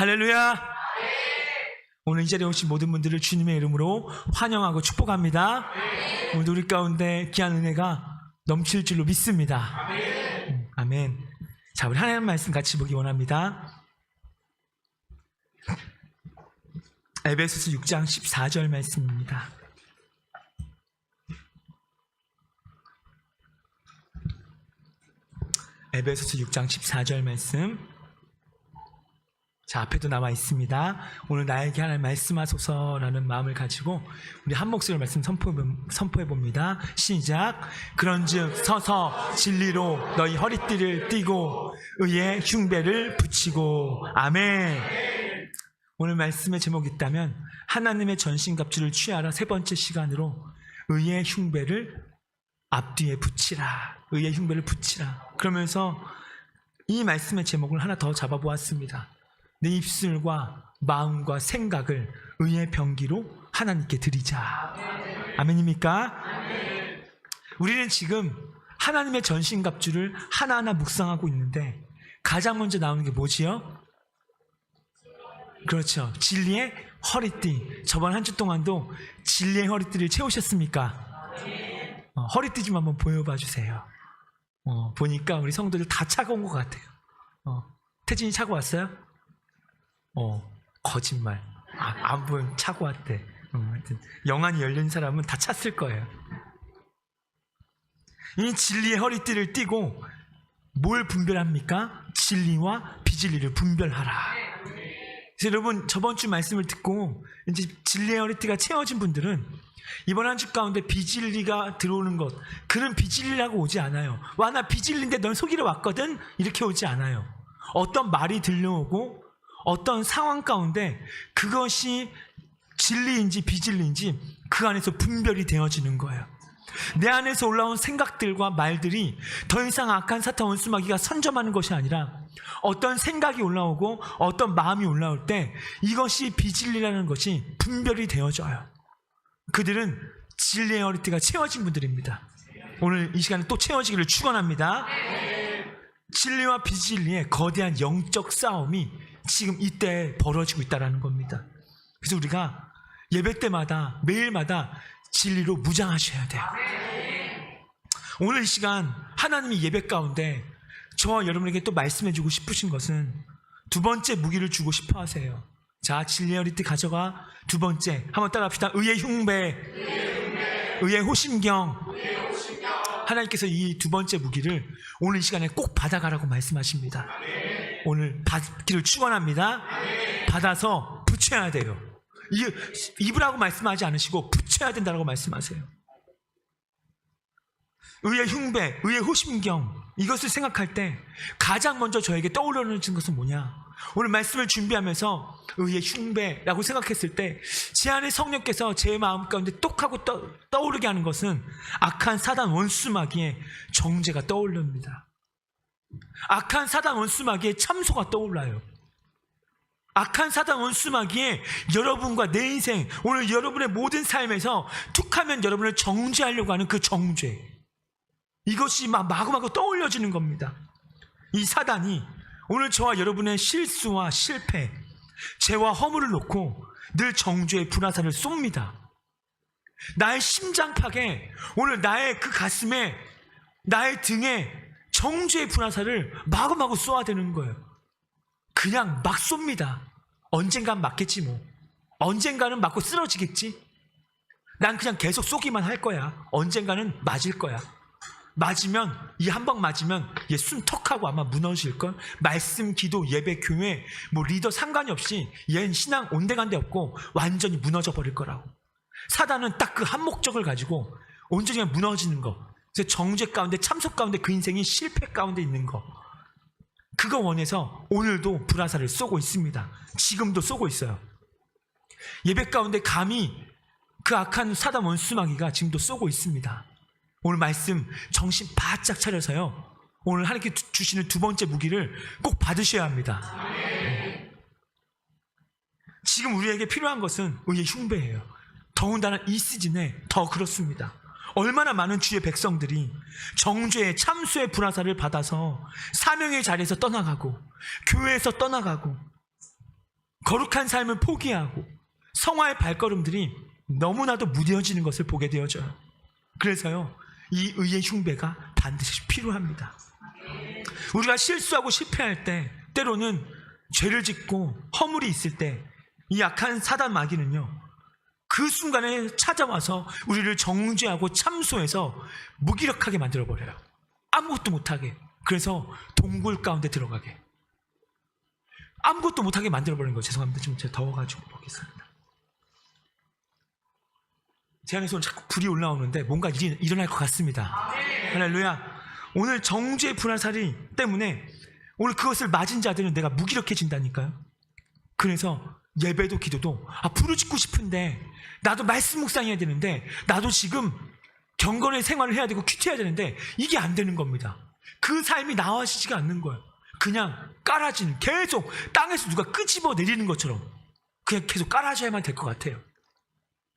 할렐루야. 오늘 이 자리에 오신 모든 분들을 주님의 이름으로 환영하고 축복합니다. 오늘 우리 가운데 귀한 은혜가 넘칠 줄로 믿습니다. 아멘. 자, 우리 하나님 말씀 같이 보기 원합니다. 에베소서 6장 14절 말씀입니다. 에베소서 6장 14절 말씀. 자, 앞에도 나와 있습니다. 오늘 나에게 하나님 말씀하소서라는 마음을 가지고 우리 한 목소리로 말씀 선포해 봅니다. 시작. 그런즉 서서 진리로 너희 허리띠를 띠고 의의 흉배를 붙이고. 아멘. 오늘 말씀의 제목이 있다면 하나님의 전신갑주를 취하라. 세 번째 시간으로 의의 흉배를 앞뒤에 붙이라. 의의 흉배를 붙이라. 그러면서 이 말씀의 제목을 하나 더 잡아보았습니다. 내 입술과 마음과 생각을 의의 병기로 하나님께 드리자. 아멘입니까? 우리는 지금 하나님의 전신갑주를 하나하나 묵상하고 있는데 가장 먼저 나오는 게 뭐지요? 그렇죠. 진리의 허리띠. 저번 한 주 동안도 진리의 허리띠를 채우셨습니까? 허리띠 좀 한번 보여봐 주세요. 보니까 우리 성도들 다 차고 온 것 같아요. 태진이 차고 왔어요? 거짓말. 안 보면 차고 왔대. 하여튼 영안이 열린 사람은 다 찼을 거예요. 이 진리의 허리띠를 띠고 뭘 분별합니까? 진리와 비진리를 분별하라. 그래서 여러분, 저번 주 말씀을 듣고 이제 진리의 허리띠가 채워진 분들은 이번 한 주 가운데 비진리가 들어오는 것, 그는 비진리라고 오지 않아요. 와, 나 비진리인데 넌 속이러 왔거든? 이렇게 오지 않아요. 어떤 말이 들려오고 어떤 상황 가운데 그것이 진리인지 비진리인지 그 안에서 분별이 되어지는 거예요. 내 안에서 올라온 생각들과 말들이 더 이상 악한 사탄 원수마귀가 선점하는 것이 아니라 어떤 생각이 올라오고 어떤 마음이 올라올 때 이것이 비진리라는 것이 분별이 되어져요. 그들은 진리의 허리띠가 채워진 분들입니다. 오늘 이 시간에 또 채워지기를 축원합니다. 진리와 비진리의 거대한 영적 싸움이 지금 이때 벌어지고 있다는 겁니다. 그래서 우리가 예배 때마다 매일마다 진리로 무장하셔야 돼요. 오늘 이 시간 하나님이 예배 가운데 저와 여러분에게 또 말씀해주고 싶으신 것은 두 번째 무기를 주고 싶어 하세요. 자, 진리의 허리띠 가져가. 두 번째 한번 따라합시다. 의의 흉배, 의의 호심경. 하나님께서 이 두 번째 무기를 오늘 이 시간에 꼭 받아가라고 말씀하십니다. 오늘 받기를 축원합니다. 받아서 붙여야 돼요. 입으라고 말씀하지 않으시고 붙여야 된다고 말씀하세요. 의의 흉배, 의의 호심경, 이것을 생각할 때 가장 먼저 저에게 떠오르는 것은 뭐냐? 오늘 말씀을 준비하면서 의의 흉배라고 생각했을 때 제 안에 성령께서 제 마음 가운데 똑하고 떠오르게 하는 것은 악한 사단 원수마귀의 정죄가 떠오릅니다. 악한 사단 원수마귀의 참소가 떠올라요. 악한 사단 원수마귀의 여러분과 내 인생, 오늘 여러분의 모든 삶에서 툭하면 여러분을 정죄하려고 하는 그 정죄, 이것이 마구마구 떠올려지는 겁니다. 이 사단이 오늘 저와 여러분의 실수와 실패, 죄와 허물을 놓고 늘 정죄의 불화살을 쏩니다. 나의 심장팍에, 오늘 나의 그 가슴에, 나의 등에 정죄의 불화살을 마구마구 쏘아대는 거예요. 그냥 막 쏩니다. 언젠간 맞겠지 뭐. 언젠가는 맞고 쓰러지겠지. 난 그냥 계속 쏘기만 할 거야. 언젠가는 맞을 거야. 맞으면, 이 한 방 맞으면 얘 숨 턱하고 아마 무너질걸. 말씀, 기도, 예배, 교회 뭐 리더 상관이 없이 얘는 신앙 온데간데 없고 완전히 무너져 버릴 거라고. 사단은 딱 그 한 목적을 가지고 온전히 무너지는 거. 그래서 정죄 가운데, 참석 가운데 그 인생이 실패 가운데 있는 거, 그거 원해서 오늘도 불화살을 쏘고 있습니다. 지금도 쏘고 있어요. 예배 가운데 감히 그 악한 사단 원수마귀가 지금도 쏘고 있습니다. 오늘 말씀 정신 바짝 차려서요, 오늘 하나님께 주시는 두 번째 무기를 꼭 받으셔야 합니다. 지금 우리에게 필요한 것은 의의 흉배예요. 더군다나 이 시즌에 더 그렇습니다. 얼마나 많은 주의 백성들이 정죄의 참수의 불화살을 받아서 사명의 자리에서 떠나가고 교회에서 떠나가고 거룩한 삶을 포기하고 성화의 발걸음들이 너무나도 무뎌지는 것을 보게 되어져요. 그래서요, 이 의의 흉배가 반드시 필요합니다. 우리가 실수하고 실패할 때, 때로는 죄를 짓고 허물이 있을 때, 이 약한 사단 마귀는요, 그 순간에 찾아와서 우리를 정죄하고 참소해서 무기력하게 만들어버려요. 아무것도 못하게. 그래서 동굴 가운데 들어가게, 아무것도 못하게 만들어버리는 거예요. 죄송합니다. 좀 제가 더워가지고 보겠습니다. 제 안에서 자꾸 불이 올라오는데 뭔가 일이 일어날 것 같습니다. 할렐루야. 오늘 정죄의 불화살이 때문에 오늘 그것을 맞은 자들은 내가 무기력해진다니까요. 그래서 예배도 기도도 부르짖고 싶은데, 나도 말씀 묵상해야 되는데, 나도 지금 경건의 생활을 해야 되고 큐티해야 되는데 이게 안 되는 겁니다. 그 삶이 나와지지가 않는 거예요. 그냥 깔아지는, 계속 땅에서 누가 끄집어 내리는 것처럼 그냥 계속 깔아줘야만 될 것 같아요.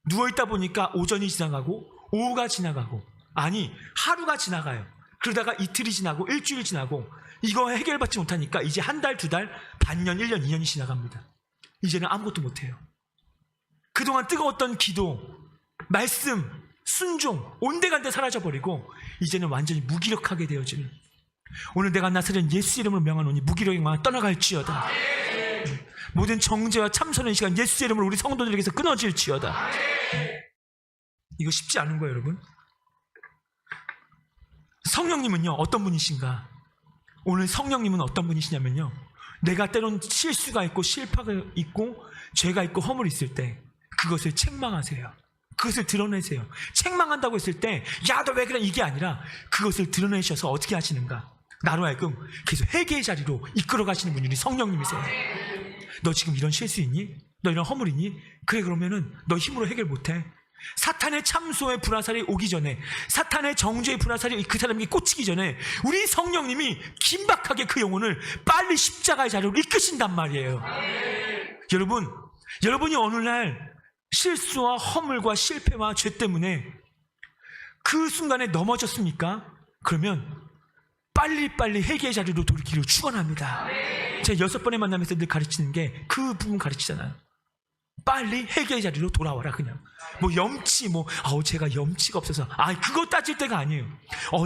누워있다 보니까 오전이 지나가고 오후가 지나가고, 아니 하루가 지나가요. 그러다가 이틀이 지나고 일주일 지나고, 이거 해결받지 못하니까 이제 한 달, 두 달, 반년, 1년, 2년이 지나갑니다. 이제는 아무것도 못해요. 그동안 뜨거웠던 기도, 말씀, 순종, 온데간데 사라져버리고 이제는 완전히 무기력하게 되어지는, 오늘 내가 나사렛 예수 이름으로 명하노니 무기력이 떠나갈지어다. 모든 정죄와 참선의 시간 예수 이름으로 우리 성도들에게서 끊어질지어다. 이거 쉽지 않은 거예요, 여러분. 성령님은요, 어떤 분이신가? 오늘 성령님은 어떤 분이시냐면요, 내가 때론 실수가 있고 실파가 있고 죄가 있고 허물이 있을 때 그것을 책망하세요. 그것을 드러내세요. 책망한다고 했을 때 야, 너 왜 그래, 이게 아니라 그것을 드러내셔서 어떻게 하시는가? 나로 하여금 계속 회개의 자리로 이끌어 가시는 분이 성령님이세요. 너 지금 이런 실수 있니? 너 이런 허물 있니? 그래, 그러면은 너 힘으로 해결 못해. 사탄의 참소의 불화살이 오기 전에, 사탄의 정죄의 불화살이 그 사람에게 꽂히기 전에 우리 성령님이 긴박하게 그 영혼을 빨리 십자가의 자리로 이끄신단 말이에요. 여러분이 어느 날 실수와 허물과 실패와 죄 때문에 그 순간에 넘어졌습니까? 그러면 빨리빨리 회개의 자리로 돌이키기를 축원합니다. 제가 6번의 만남에서 늘 가르치는 게 그 부분 가르치잖아요. 빨리 회개의 자리로 돌아와라. 그냥 염치, 제가 염치가 없어서, 그거 따질 때가 아니에요.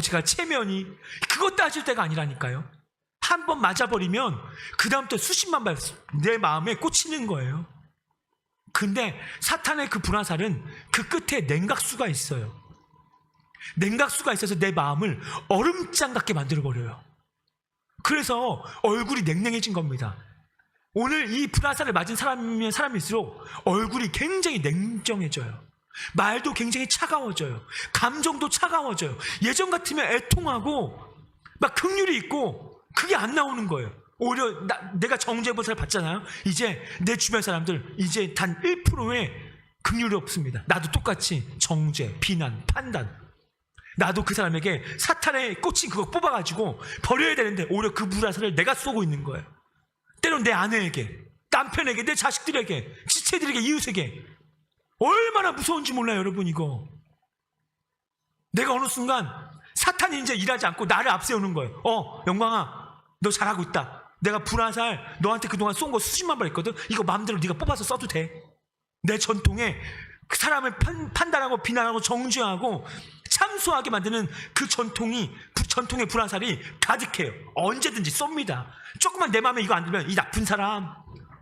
제가 체면이, 그거 따질 때가 아니라니까요. 한 번 맞아버리면 그 다음부터 수십만 발 내 마음에 꽂히는 거예요. 근데 사탄의 그 불화살은 그 끝에 냉각수가 있어요. 냉각수가 있어서 내 마음을 얼음장 같게 만들어버려요. 그래서 얼굴이 냉랭해진 겁니다. 오늘 이 불화살을 맞은 사람이면 사람일수록 얼굴이 굉장히 냉정해져요. 말도 굉장히 차가워져요. 감정도 차가워져요. 예전 같으면 애통하고 막 긍휼이 있고 그게 안 나오는 거예요. 오히려 내가 정죄보살을 받잖아요. 이제 내 주변 사람들 이제 단 1%의 긍휼이 없습니다. 나도 똑같이 정죄, 비난, 판단, 나도 그 사람에게 사탄의 꽂힌 그거 뽑아가지고 버려야 되는데 오히려 그 불화살을 내가 쏘고 있는 거예요. 때론 내 아내에게, 남편에게, 내 자식들에게, 지체들에게, 이웃에게. 얼마나 무서운지 몰라요, 여러분. 이거 내가 어느 순간 사탄이 이제 일하지 않고 나를 앞세우는 거예요. 영광아, 너 잘하고 있다. 내가 불화살 너한테 그동안 쏜 거 수십만 발 있거든. 이거 마음대로 네가 뽑아서 써도 돼. 내 전통에 그 사람을 판단하고 비난하고 정죄하고 참소하게 만드는 그 전통의 불화살이 가득해요. 언제든지 쏩니다. 조금만 내 마음에 이거 안 들면 이 나쁜 사람,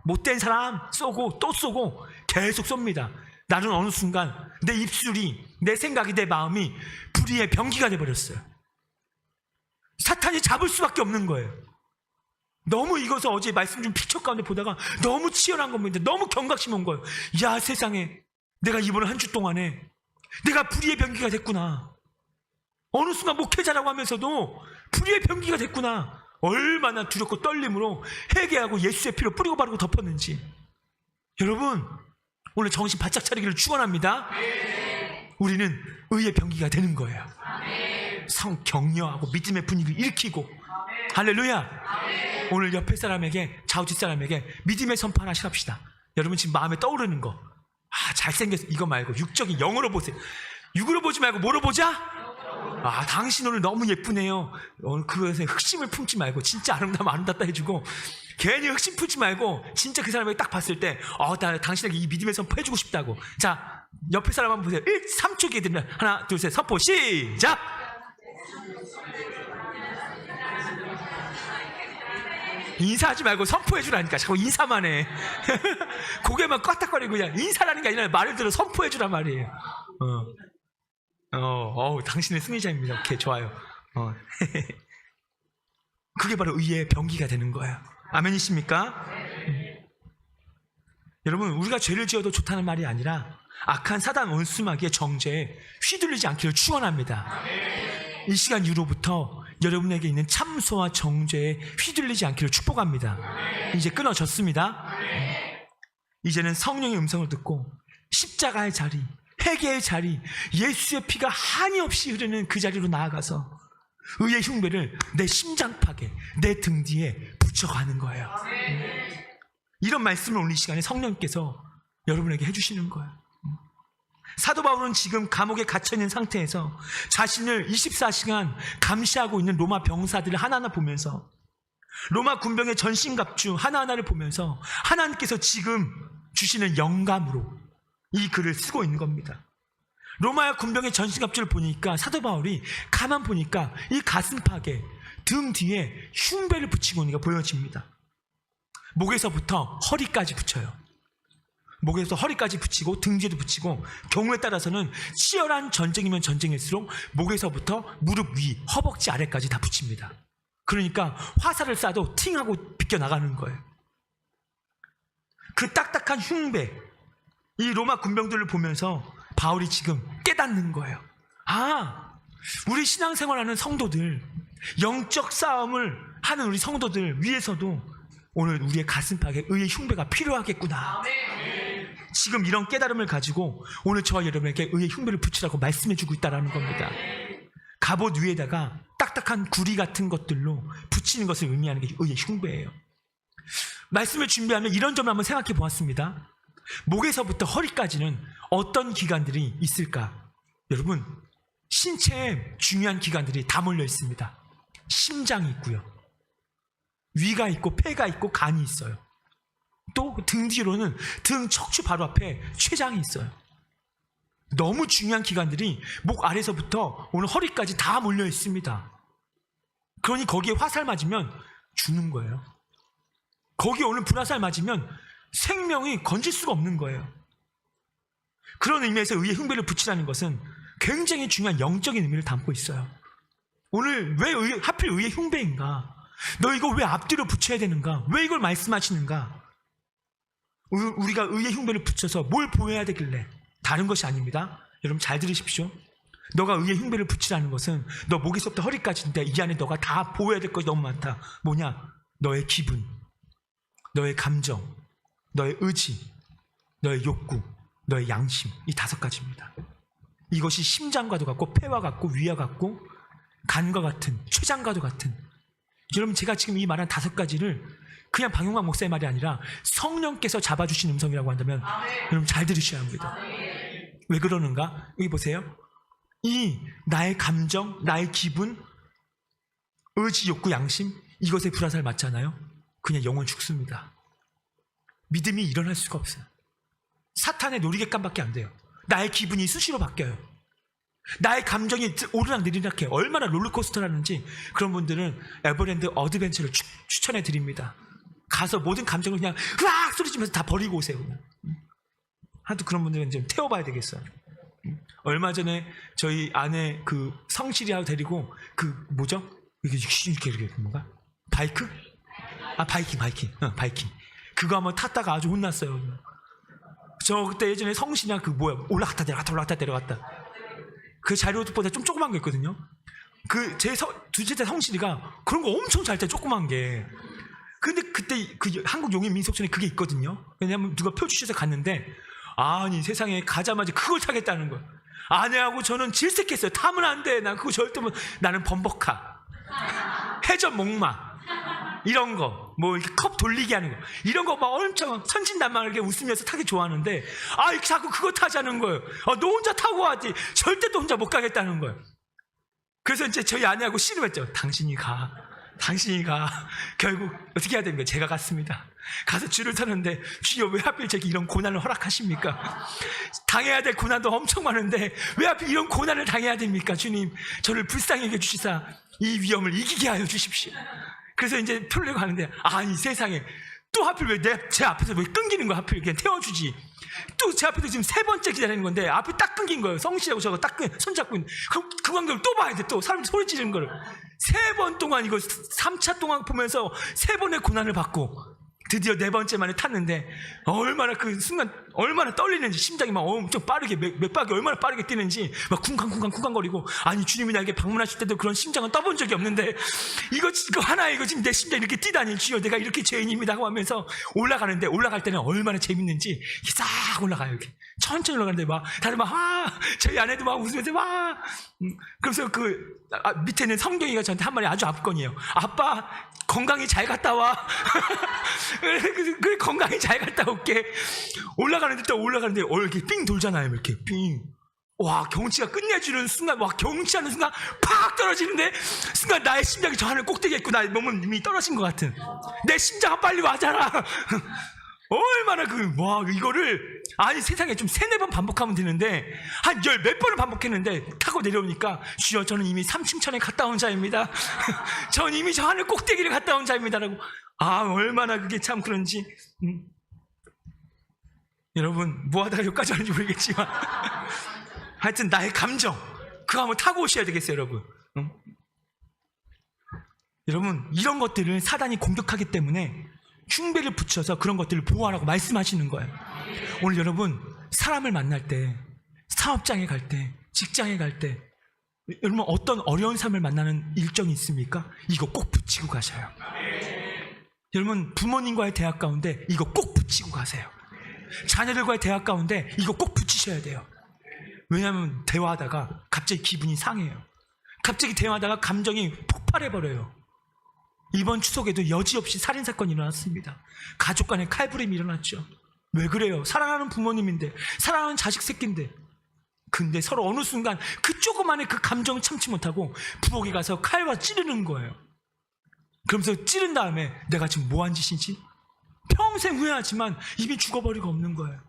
못된 사람 쏘고 또 쏘고 계속 쏩니다. 나는 어느 순간 내 입술이, 내 생각이, 내 마음이 불의의 병기가 돼버렸어요. 사탄이 잡을 수밖에 없는 거예요. 너무 이것을 어제 말씀 좀 피처 가운데 보다가 너무 치열한 겁니다. 너무 경각심 온 거예요. 야, 세상에, 내가 이번에 한 주 동안에 내가 불의의 병기가 됐구나. 어느 순간 목회자라고 하면서도 불의의 병기가 됐구나. 얼마나 두렵고 떨림으로 회개하고 예수의 피로 뿌리고 바르고 덮었는지. 여러분, 오늘 정신 바짝 차리기를 축원합니다. 우리는 의의 병기가 되는 거예요. 성 격려하고 믿음의 분위기를 일으키고. 할렐루야. 오늘 옆에 사람에게, 좌우측 사람에게 믿음의 선포 하나씩 합시다. 여러분 지금 마음에 떠오르는 거, 잘생겼어, 이거 말고 육적인 영으로 보세요. 육으로 보지 말고 뭐로 보자? 당신 오늘 너무 예쁘네요. 그것에 흑심을 품지 말고 진짜 아름답다 해주고, 괜히 흑심 품지 말고 진짜 그 사람에게 딱 봤을 때 나 당신에게 이 믿음의 선포 해주고 싶다고. 자, 옆에 사람 한번 보세요. 3초 기회 드립니다. 하나, 둘, 셋, 선포 시작. 인사하지 말고 선포해주라니까. 자꾸 인사만 해. 고개만 껐닥거리고 그냥 인사라는 게 아니라 말을 들어 선포해주란 말이에요. 당신은 승리자입니다. 오케이, 좋아요. 그게 바로 의의 병기가 되는 거예요. 아멘이십니까? 여러분, 우리가 죄를 지어도 좋다는 말이 아니라 악한 사단 원수마귀의 정죄에 휘둘리지 않기를 축원합니다. 이 시간 이후로부터 여러분에게 있는 참소와 정죄에 휘둘리지 않기를 축복합니다. 이제 끊어졌습니다. 이제는 성령의 음성을 듣고 십자가의 자리, 회개의 자리, 예수의 피가 한이 없이 흐르는 그 자리로 나아가서 의의 흉배를 내 심장팍에, 내 등 뒤에 붙여가는 거예요. 이런 말씀을 오늘 이 시간에 성령께서 여러분에게 해주시는 거예요. 사도 바울은 지금 감옥에 갇혀있는 상태에서 자신을 24시간 감시하고 있는 로마 병사들을 하나하나 보면서, 로마 군병의 전신갑주 하나하나를 보면서 하나님께서 지금 주시는 영감으로 이 글을 쓰고 있는 겁니다. 로마 군병의 전신갑주를 보니까 사도 바울이 가만 보니까 이 가슴팍에, 등 뒤에 흉배를 붙이고 있는 게 보여집니다. 목에서부터 허리까지 붙여요. 목에서 허리까지 붙이고 등 뒤에도 붙이고, 경우에 따라서는 치열한 전쟁이면 전쟁일수록 목에서부터 무릎 위, 허벅지 아래까지 다 붙입니다. 그러니까 화살을 쏴도 팅하고 비껴나가는 거예요. 그 딱딱한 흉배, 이 로마 군병들을 보면서 바울이 지금 깨닫는 거예요. 우리 신앙생활하는 성도들, 영적 싸움을 하는 우리 성도들 위해서도 오늘 우리의 가슴팍에 의의 흉배가 필요하겠구나. 지금 이런 깨달음을 가지고 오늘 저와 여러분에게 의의 흉배를 붙이라고 말씀해주고 있다는 겁니다. 갑옷 위에다가 딱딱한 구리 같은 것들로 붙이는 것을 의미하는 게 의의 흉배예요. 말씀을 준비하면 이런 점을 한번 생각해 보았습니다. 목에서부터 허리까지는 어떤 기관들이 있을까? 여러분, 신체에 중요한 기관들이 다 몰려 있습니다. 심장이 있고요, 위가 있고, 폐가 있고, 간이 있어요. 또 등 뒤로는 등 척추 바로 앞에 췌장이 있어요. 너무 중요한 기관들이 목 아래서부터 오늘 허리까지 다 몰려 있습니다. 그러니 거기에 화살 맞으면 죽는 거예요. 거기에 오늘 불화살 맞으면 생명이 건질 수가 없는 거예요. 그런 의미에서 의의 흉배를 붙이라는 것은 굉장히 중요한 영적인 의미를 담고 있어요. 오늘 왜 하필 의의 흉배인가? 너 이거 왜 앞뒤로 붙여야 되는가? 왜 이걸 말씀하시는가? 우리가 의의 흉배를 붙여서 뭘 보여야 되길래? 다른 것이 아닙니다. 여러분 잘 들으십시오. 너가 의의 흉배를 붙이라는 것은 너 목에서부터 허리까지인데 이 안에 너가 다 보여야 될 것이 너무 많다. 뭐냐? 너의 기분, 너의 감정, 너의 의지, 너의 욕구, 너의 양심, 이 5가지입니다. 이것이 심장과도 같고, 폐와 같고, 위와 같고, 간과 같은, 췌장과도 같은. 여러분, 제가 지금 이 말한 5가지를 그냥 방용만 목사의 말이 아니라 성령께서 잡아주신 음성이라고 한다면 여러분 잘 들으셔야 합니다. 왜 그러는가? 여기 보세요. 이 나의 감정, 나의 기분, 의지, 욕구, 양심, 이것에 불화살 맞잖아요. 그냥 영혼 죽습니다. 믿음이 일어날 수가 없어요. 사탄의 놀이개감밖에 안 돼요. 나의 기분이 수시로 바뀌어요. 나의 감정이 오르락 내리락 해요. 얼마나 롤러코스터라는지 그런 분들은 에버랜드 어드벤처를 추천해 드립니다. 가서 모든 감정을 그냥 으악 소리치면서 다 버리고 오세요. 그냥. 하도 그런 분들은 좀 태워봐야 되겠어요. 얼마 전에 저희 아내 그 성실이하고 데리고 그 뭐죠? 이렇게 뭔가? 바이크? 바이킹. 그거 한번 탔다가 아주 혼났어요. 저 그때 예전에 성실이랑 그 올라갔다 내려갔다. 그 자료보다 좀 조그만 거 있거든요. 그 제 둘째 성실이가 그런 거 엄청 잘 때 조그만 게. 근데 그때 그 한국 용인 민속촌에 그게 있거든요. 왜냐면 누가 표 주셔서 갔는데 아니 세상에 가자마자 그걸 타겠다는 거야. 아내하고 저는 질색했어요. 타면 안 돼. 난 그거 절대 못. 나는 범벅카, 회전 목마 이런 거, 뭐 이렇게 컵 돌리기 하는 거 이런 거 막 엄청 선진단만하게 웃으면서 타기 좋아하는데 자꾸 그거 타자는 거예요. 너 혼자 타고 와지. 절대 또 혼자 못 가겠다는 거예요. 그래서 이제 저희 아내하고 씨름했죠. 당신이 가. 결국 어떻게 해야 됩니까? 제가 갔습니다. 가서 줄을 서는데 주여 왜 하필 제게 이런 고난을 허락하십니까? 당해야 될 고난도 엄청 많은데 왜 하필 이런 고난을 당해야 됩니까? 주님, 저를 불쌍히 여겨주시사 이 위험을 이기게 하여 주십시오. 그래서 이제 표를 내고 가는데, 아니 세상에, 또 하필 왜 제 앞에서 왜 끊기는 거야? 하필 그냥 태워주지. 또 제 앞에서 지금 3번째 기다리는 건데 앞에 딱 끊긴 거예요. 성실하고 저거 딱 손잡고 있는. 그럼 그 광경을 또 봐야 돼. 또 사람들 소리 지르는 거를 3번 동안, 이거 3차 동안 보면서 3번의 고난을 받고 드디어 4번째 만에 탔는데, 얼마나 그 순간 얼마나 떨리는지, 심장이 막 엄청 빠르게 몇 박이 얼마나 빠르게 뛰는지 막 쿵쾅쿵쾅쿵쾅거리고, 아니 주님이 나에게 방문하실 때도 그런 심장은 떠본 적이 없는데 이거 하나, 이거 지금 내 심장이 이렇게 뛰다니, 주여 내가 이렇게 죄인입니다 하고 하면서 올라가는데, 올라갈 때는 얼마나 재밌는지 싹 올라가요. 이렇게 천천히 올라가는데 막 다들 막 저희 아내도 막 웃으면서 막 그래서 밑에는 성경이가 저한테 한 말이 아주 압권이에요. 아빠 건강히 잘 갔다 와. 그래 건강히 잘 갔다 올게. 올라가는데 이렇게 삥 돌잖아요. 이렇게 삥. 와, 경치가 끝내주는 순간, 와, 경치하는 순간 팍 떨어지는데, 순간 나의 심장이 저 하늘 꼭대기에 있고 나의 몸은 이미 떨어진 것 같은, 내 심장아 빨리 와잖아. 얼마나 이거를, 아니 세상에 좀 3-4번 반복하면 되는데 한 10몇 번을 반복했는데, 타고 내려오니까 주여 저는 이미 삼층천에 갔다 온 자입니다. 전 이미 저 하늘 꼭대기를 갔다 온 자입니다라고. 얼마나 그게 참 그런지. 여러분 뭐 하다가 여기까지 왔는지 모르겠지만 하여튼 나의 감정, 그거 한번 타고 오셔야 되겠어요. 여러분. 여러분, 이런 것들을 사단이 공격하기 때문에 흉배를 붙여서 그런 것들을 보호하라고 말씀하시는 거예요. 오늘 여러분, 사람을 만날 때, 사업장에 갈 때, 직장에 갈 때, 여러분 어떤 어려운 삶을 만나는 일정이 있습니까? 이거 꼭 붙이고 가셔요. 여러분, 부모님과의 대화 가운데 이거 꼭 붙이고 가세요. 자녀들과의 대화 가운데 이거 꼭 붙이셔야 돼요. 왜냐하면 대화하다가 갑자기 기분이 상해요. 갑자기 대화하다가 감정이 폭발해버려요. 이번 추석에도 여지없이 살인사건이 일어났습니다. 가족 간의 칼부림이 일어났죠. 왜 그래요? 사랑하는 부모님인데, 사랑하는 자식 새끼인데, 근데 서로 어느 순간 그 조그만의 그 감정을 참지 못하고 부엌에 가서 칼과 찌르는 거예요. 그러면서 찌른 다음에 내가 지금 뭐한 짓이지? 평생 후회하지만 이미 죽어버리고 없는 거예요.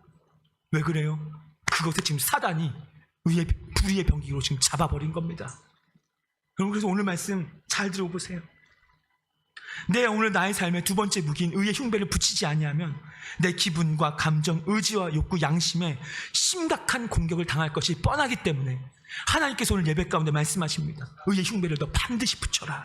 왜 그래요? 그것을 지금 사단이 불의의 병기로 지금 잡아버린 겁니다. 여러분, 그래서 오늘 말씀 잘 들어보세요. 오늘 나의 삶의 2번째 무기인 의의 흉배를 붙이지 아니하면 내 기분과 감정, 의지와 욕구, 양심에 심각한 공격을 당할 것이 뻔하기 때문에 하나님께서 오늘 예배 가운데 말씀하십니다. 의의 흉배를 너 반드시 붙여라.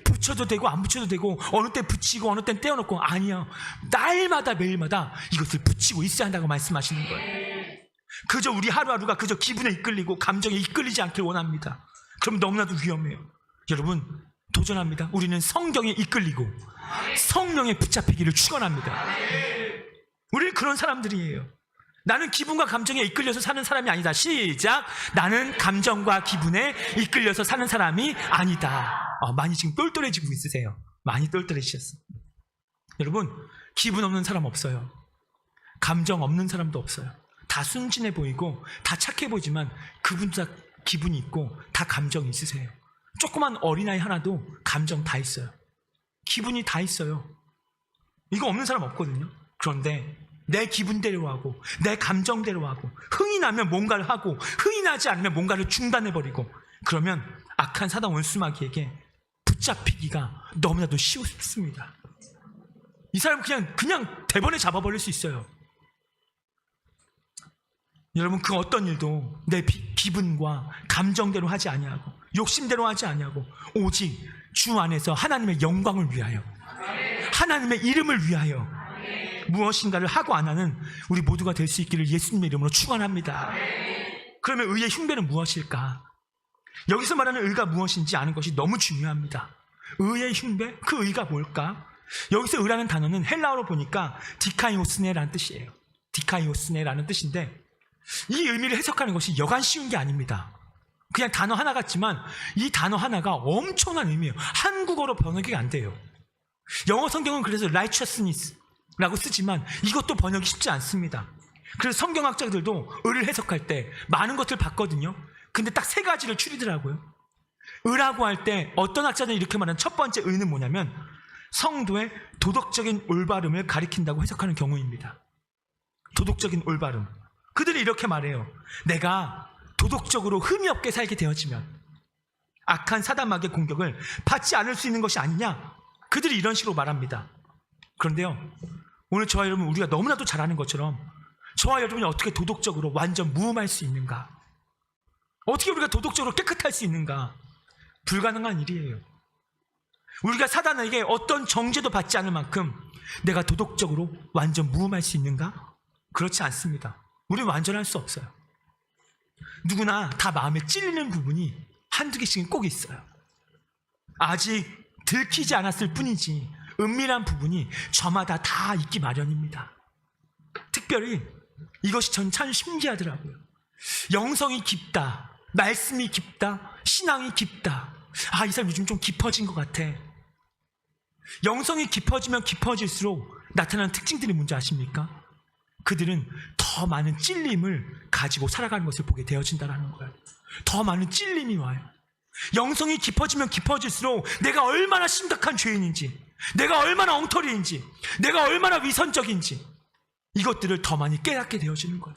붙여도 되고 안 붙여도 되고, 어느 때 붙이고 어느 때 떼어놓고, 아니야, 날마다 매일마다 이것을 붙이고 있어야 한다고 말씀하시는 거예요. 그저 우리 하루하루가 그저 기분에 이끌리고 감정에 이끌리지 않길 원합니다. 그럼 너무나도 위험해요. 여러분, 도전합니다. 우리는 성경에 이끌리고 성령에 붙잡히기를 축원합니다. 우리는 그런 사람들이에요. 나는 기분과 감정에 이끌려서 사는 사람이 아니다. 시작. 나는 감정과 기분에 이끌려서 사는 사람이 아니다. 많이 지금 똘똘해지고 있으세요. 많이 똘똘해지셨어요. 여러분, 기분 없는 사람 없어요. 감정 없는 사람도 없어요. 다 순진해 보이고 다 착해 보이지만 그분 다 기분이 있고 다 감정이 있으세요. 조그만 어린아이 하나도 감정 다 있어요. 기분이 다 있어요. 이거 없는 사람 없거든요. 그런데 내 기분대로 하고 내 감정대로 하고, 흥이 나면 뭔가를 하고 흥이 나지 않으면 뭔가를 중단해버리고, 그러면 악한 사단 원수마귀에게 붙잡히기가 너무나도 쉽습니다. 이 사람은 그냥 대번에 잡아버릴 수 있어요. 여러분, 그 어떤 일도 내 기분과 감정대로 하지 아니하고 욕심대로 하지 아니하고 오직 주 안에서 하나님의 영광을 위하여, 하나님의 이름을 위하여 무엇인가를 하고 안 하는 우리 모두가 될 수 있기를 예수님의 이름으로 축원합니다. 그러면 의의 흉배는 무엇일까? 여기서 말하는 의가 무엇인지 아는 것이 너무 중요합니다. 의의 흉배? 그 의가 뭘까? 여기서 의라는 단어는 헬라어로 보니까 디카이오스네라는 뜻이에요. 디카이오스네라는 뜻인데, 이 의미를 해석하는 것이 여간 쉬운 게 아닙니다. 그냥 단어 하나 같지만 이 단어 하나가 엄청난 의미예요. 한국어로 번역이 안 돼요. 영어 성경은 그래서 righteousness라고 쓰지만 이것도 번역이 쉽지 않습니다. 그래서 성경학자들도 의를 해석할 때 많은 것을 봤거든요. 근데 딱 3가지를 추리더라고요. 의라고 할 때 어떤 학자는 이렇게 말하는 첫 번째 의는 뭐냐면 성도의 도덕적인 올바름을 가리킨다고 해석하는 경우입니다. 도덕적인 올바름. 그들이 이렇게 말해요. 내가 도덕적으로 흠이 없게 살게 되어지면 악한 사단마귀의 공격을 받지 않을 수 있는 것이 아니냐? 그들이 이런 식으로 말합니다. 그런데요, 오늘 저와 여러분, 우리가 너무나도 잘 아는 것처럼 저와 여러분이 어떻게 도덕적으로 완전 무음할 수 있는가? 어떻게 우리가 도덕적으로 깨끗할 수 있는가? 불가능한 일이에요. 우리가 사단에게 어떤 정죄도 받지 않을 만큼 내가 도덕적으로 완전 무음할 수 있는가? 그렇지 않습니다. 우리는 완전할 수 없어요. 누구나 다 마음에 찔리는 부분이 한두 개씩은 꼭 있어요. 아직 들키지 않았을 뿐이지 은밀한 부분이 저마다 다 있기 마련입니다. 특별히 이것이 전 참 신기하더라고요. 영성이 깊다, 말씀이 깊다, 신앙이 깊다. 아, 이 사람 요즘 좀 깊어진 것 같아. 영성이 깊어지면 깊어질수록 나타나는 특징들이 뭔지 아십니까? 그들은 더 많은 찔림을 가지고 살아가는 것을 보게 되어진다는 거예요. 더 많은 찔림이 와요. 영성이 깊어지면 깊어질수록 내가 얼마나 심각한 죄인인지, 내가 얼마나 엉터리인지, 내가 얼마나 위선적인지 이것들을 더 많이 깨닫게 되어지는 거예요.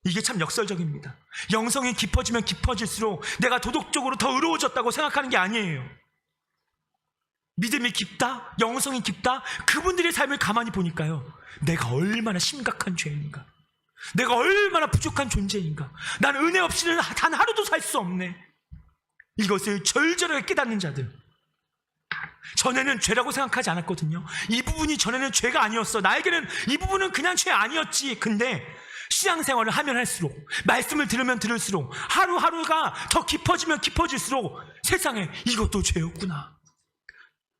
이게 참 역설적입니다. 영성이 깊어지면 깊어질수록 내가 도덕적으로 더 의로워졌다고 생각하는 게 아니에요. 믿음이 깊다, 영성이 깊다, 그분들의 삶을 가만히 보니까요, 내가 얼마나 심각한 죄인인가, 내가 얼마나 부족한 존재인가, 난 은혜 없이는 단 하루도 살 수 없네. 이것을 절절하게 깨닫는 자들. 전에는 죄라고 생각하지 않았거든요. 이 부분이 전에는 죄가 아니었어. 나에게는 이 부분은 그냥 죄 아니었지. 근데 신앙생활을 하면 할수록, 말씀을 들으면 들을수록, 하루하루가 더 깊어지면 깊어질수록 세상에 이것도 죄였구나.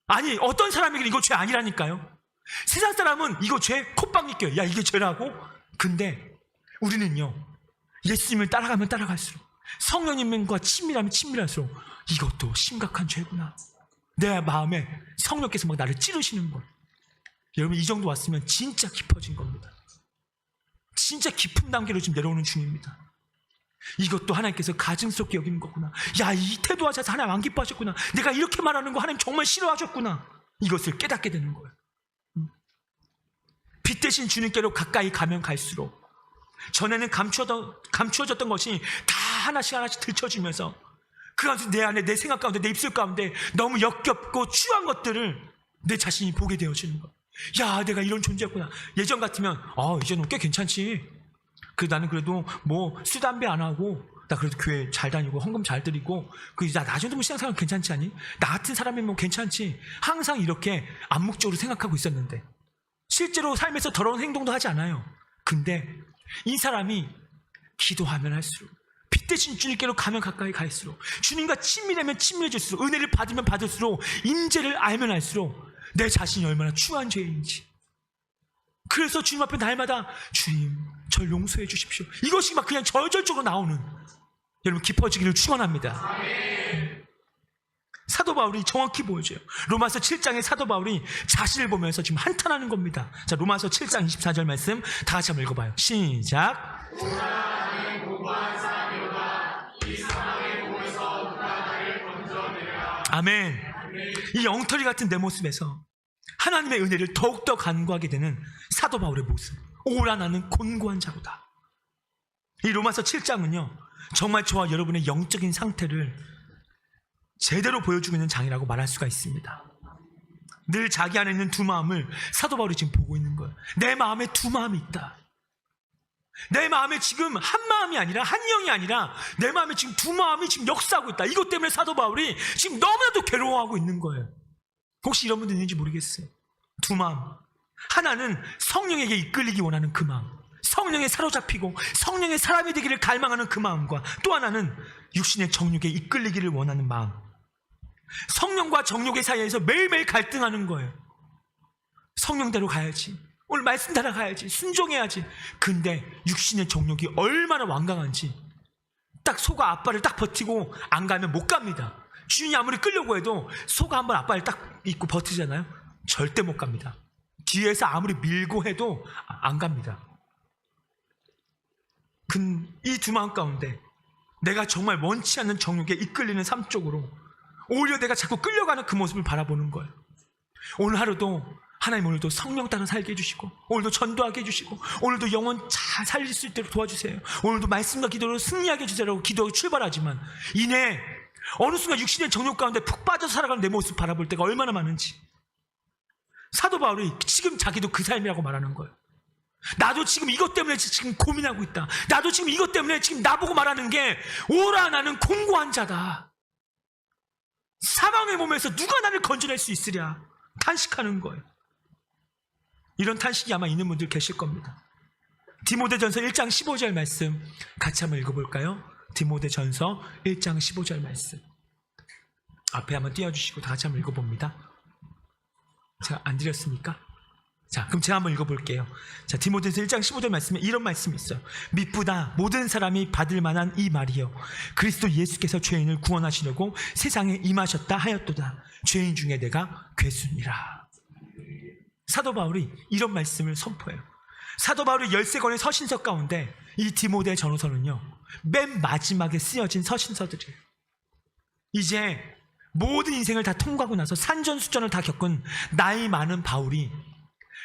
아니, 어떤 사람에게는 이거 죄 아니라니까요. 세상 사람은 이거 죄 콧방귀 껴요. 야, 이게 죄라고? 근데 우리는요, 예수님을 따라가면 따라갈수록, 성령님과 친밀하면 친밀할수록 이것도 심각한 죄구나. 내 마음에 성령께서 막 나를 찌르시는 거예요. 여러분, 이 정도 왔으면 진짜 깊어진 겁니다. 진짜 깊은 단계로 지금 내려오는 중입니다. 이것도 하나님께서 가증스럽게 여기는 거구나. 야, 이 태도와 자세 하나님 안 기뻐하셨구나. 내가 이렇게 말하는 거 하나님 정말 싫어하셨구나. 이것을 깨닫게 되는 거예요. 빛 대신 주님께로 가까이 가면 갈수록 전에는 감추어졌던 것이 다 하나씩 하나씩 들춰지면서 그 안에서 내 안에, 내 생각 가운데, 내 입술 가운데 너무 역겹고 추한 것들을 내 자신이 보게 되어지는 거예요. 야, 내가 이런 존재였구나. 예전 같으면 이제는 꽤 괜찮지. 나는 그래도 뭐 술 담배 안 하고, 나 그래도 교회 잘 다니고 헌금 잘 드리고, 나 정도면 신앙생활 괜찮지 않니? 나 같은 사람이면 뭐 괜찮지. 항상 이렇게 암묵적으로 생각하고 있었는데 실제로 삶에서 더러운 행동도 하지 않아요. 근데 이 사람이 기도하면 할수록, 빛 대신 주님께로 가면 가까이 갈수록, 주님과 친밀하면 친밀해질수록, 은혜를 받으면 받을수록, 임재를 알면 알수록 내 자신이 얼마나 추한 죄인지. 그래서 주님 앞에 날마다 주님, 절 용서해 주십시오. 이것이 막 그냥 절절적으로 나오는, 여러분 깊어지기를 축원합니다. 사도 바울이 정확히 보여줘요. 로마서 7장의 사도 바울이 자신을 보면서 지금 한탄하는 겁니다. 자, 로마서 7장 24절 말씀 다 같이 한번 읽어봐요. 시작. 아멘. 이 엉터리 같은 내 모습에서 하나님의 은혜를 더욱더 간구하게 되는 사도 바울의 모습. 오라, 나는 곤고한 자로다. 이 로마서 7장은요, 정말 저와 여러분의 영적인 상태를 제대로 보여주고 있는 장이라고 말할 수가 있습니다. 늘 자기 안에 있는 두 마음을 사도 바울이 지금 보고 있는 거예요. 내 마음에 두 마음이 있다. 내 마음에 지금 한 마음이 아니라, 한 영이 아니라 내 마음에 지금 두 마음이 지금 역사하고 있다. 이것 때문에 사도 바울이 지금 너무나도 괴로워하고 있는 거예요. 혹시 이런 분들 있는지 모르겠어요. 두 마음. 하나는 성령에게 이끌리기 원하는 그 마음, 성령에 사로잡히고 성령의 사람이 되기를 갈망하는 그 마음과, 또 하나는 육신의 정욕에 이끌리기를 원하는 마음. 성령과 정욕의 사이에서 매일매일 갈등하는 거예요. 성령대로 가야지, 오늘 말씀 따라가야지, 순종해야지. 근데 육신의 정욕이 얼마나 완강한지, 딱 소가 앞발을 딱 버티고 안 가면 못 갑니다. 주인이 아무리 끌려고 해도 소가 한번 앞발을 딱 입고 버티잖아요. 절대 못 갑니다. 뒤에서 아무리 밀고 해도 안 갑니다. 이 두 마음 가운데 내가 정말 원치 않는 정욕에 이끌리는 삶 쪽으로 오히려 내가 자꾸 끌려가는 그 모습을 바라보는 거예요. 오늘 하루도 하나님 오늘도 성령 따라 살게 해주시고, 오늘도 전도하게 해주시고, 오늘도 영혼 잘 살릴 수 있도록 도와주세요. 오늘도 말씀과 기도로 승리하게 해주세요라고 기도하고 출발하지만 이내 어느 순간 육신의 정욕 가운데 푹 빠져서 살아가는 내 모습 바라볼 때가 얼마나 많은지. 사도 바울이 지금 자기도 그 삶이라고 말하는 거예요. 나도 지금 이것 때문에 지금 고민하고 있다. 나도 지금 이것 때문에 지금 나보고 말하는 게 오라 나는 공고한 자다. 사망의 몸에서 누가 나를 건져낼 수 있으랴 탄식하는 거예요. 이런 탄식이 아마 있는 분들 계실 겁니다. 디모데전서 1장 15절 말씀 같이 한번 읽어볼까요? 디모데전서 1장 15절 말씀 앞에 한번 띄워주시고 다 같이 한번 읽어봅니다. 제가 안 드렸습니까? 자, 그럼 제가 한번 읽어볼게요. 자, 디모데전서 1장 15절 말씀에 이런 말씀이 있어요. 미쁘다 모든 사람이 받을 만한 이 말이요 그리스도 예수께서 죄인을 구원하시려고 세상에 임하셨다 하였도다. 죄인 중에 내가 괴순이라. 사도 바울이 이런 말씀을 선포해요. 사도 바울의 13권의 서신서 가운데 이 디모데 전후서는요 맨 마지막에 쓰여진 서신서들이에요. 이제 모든 인생을 다 통과하고 나서 산전수전을 다 겪은 나이 많은 바울이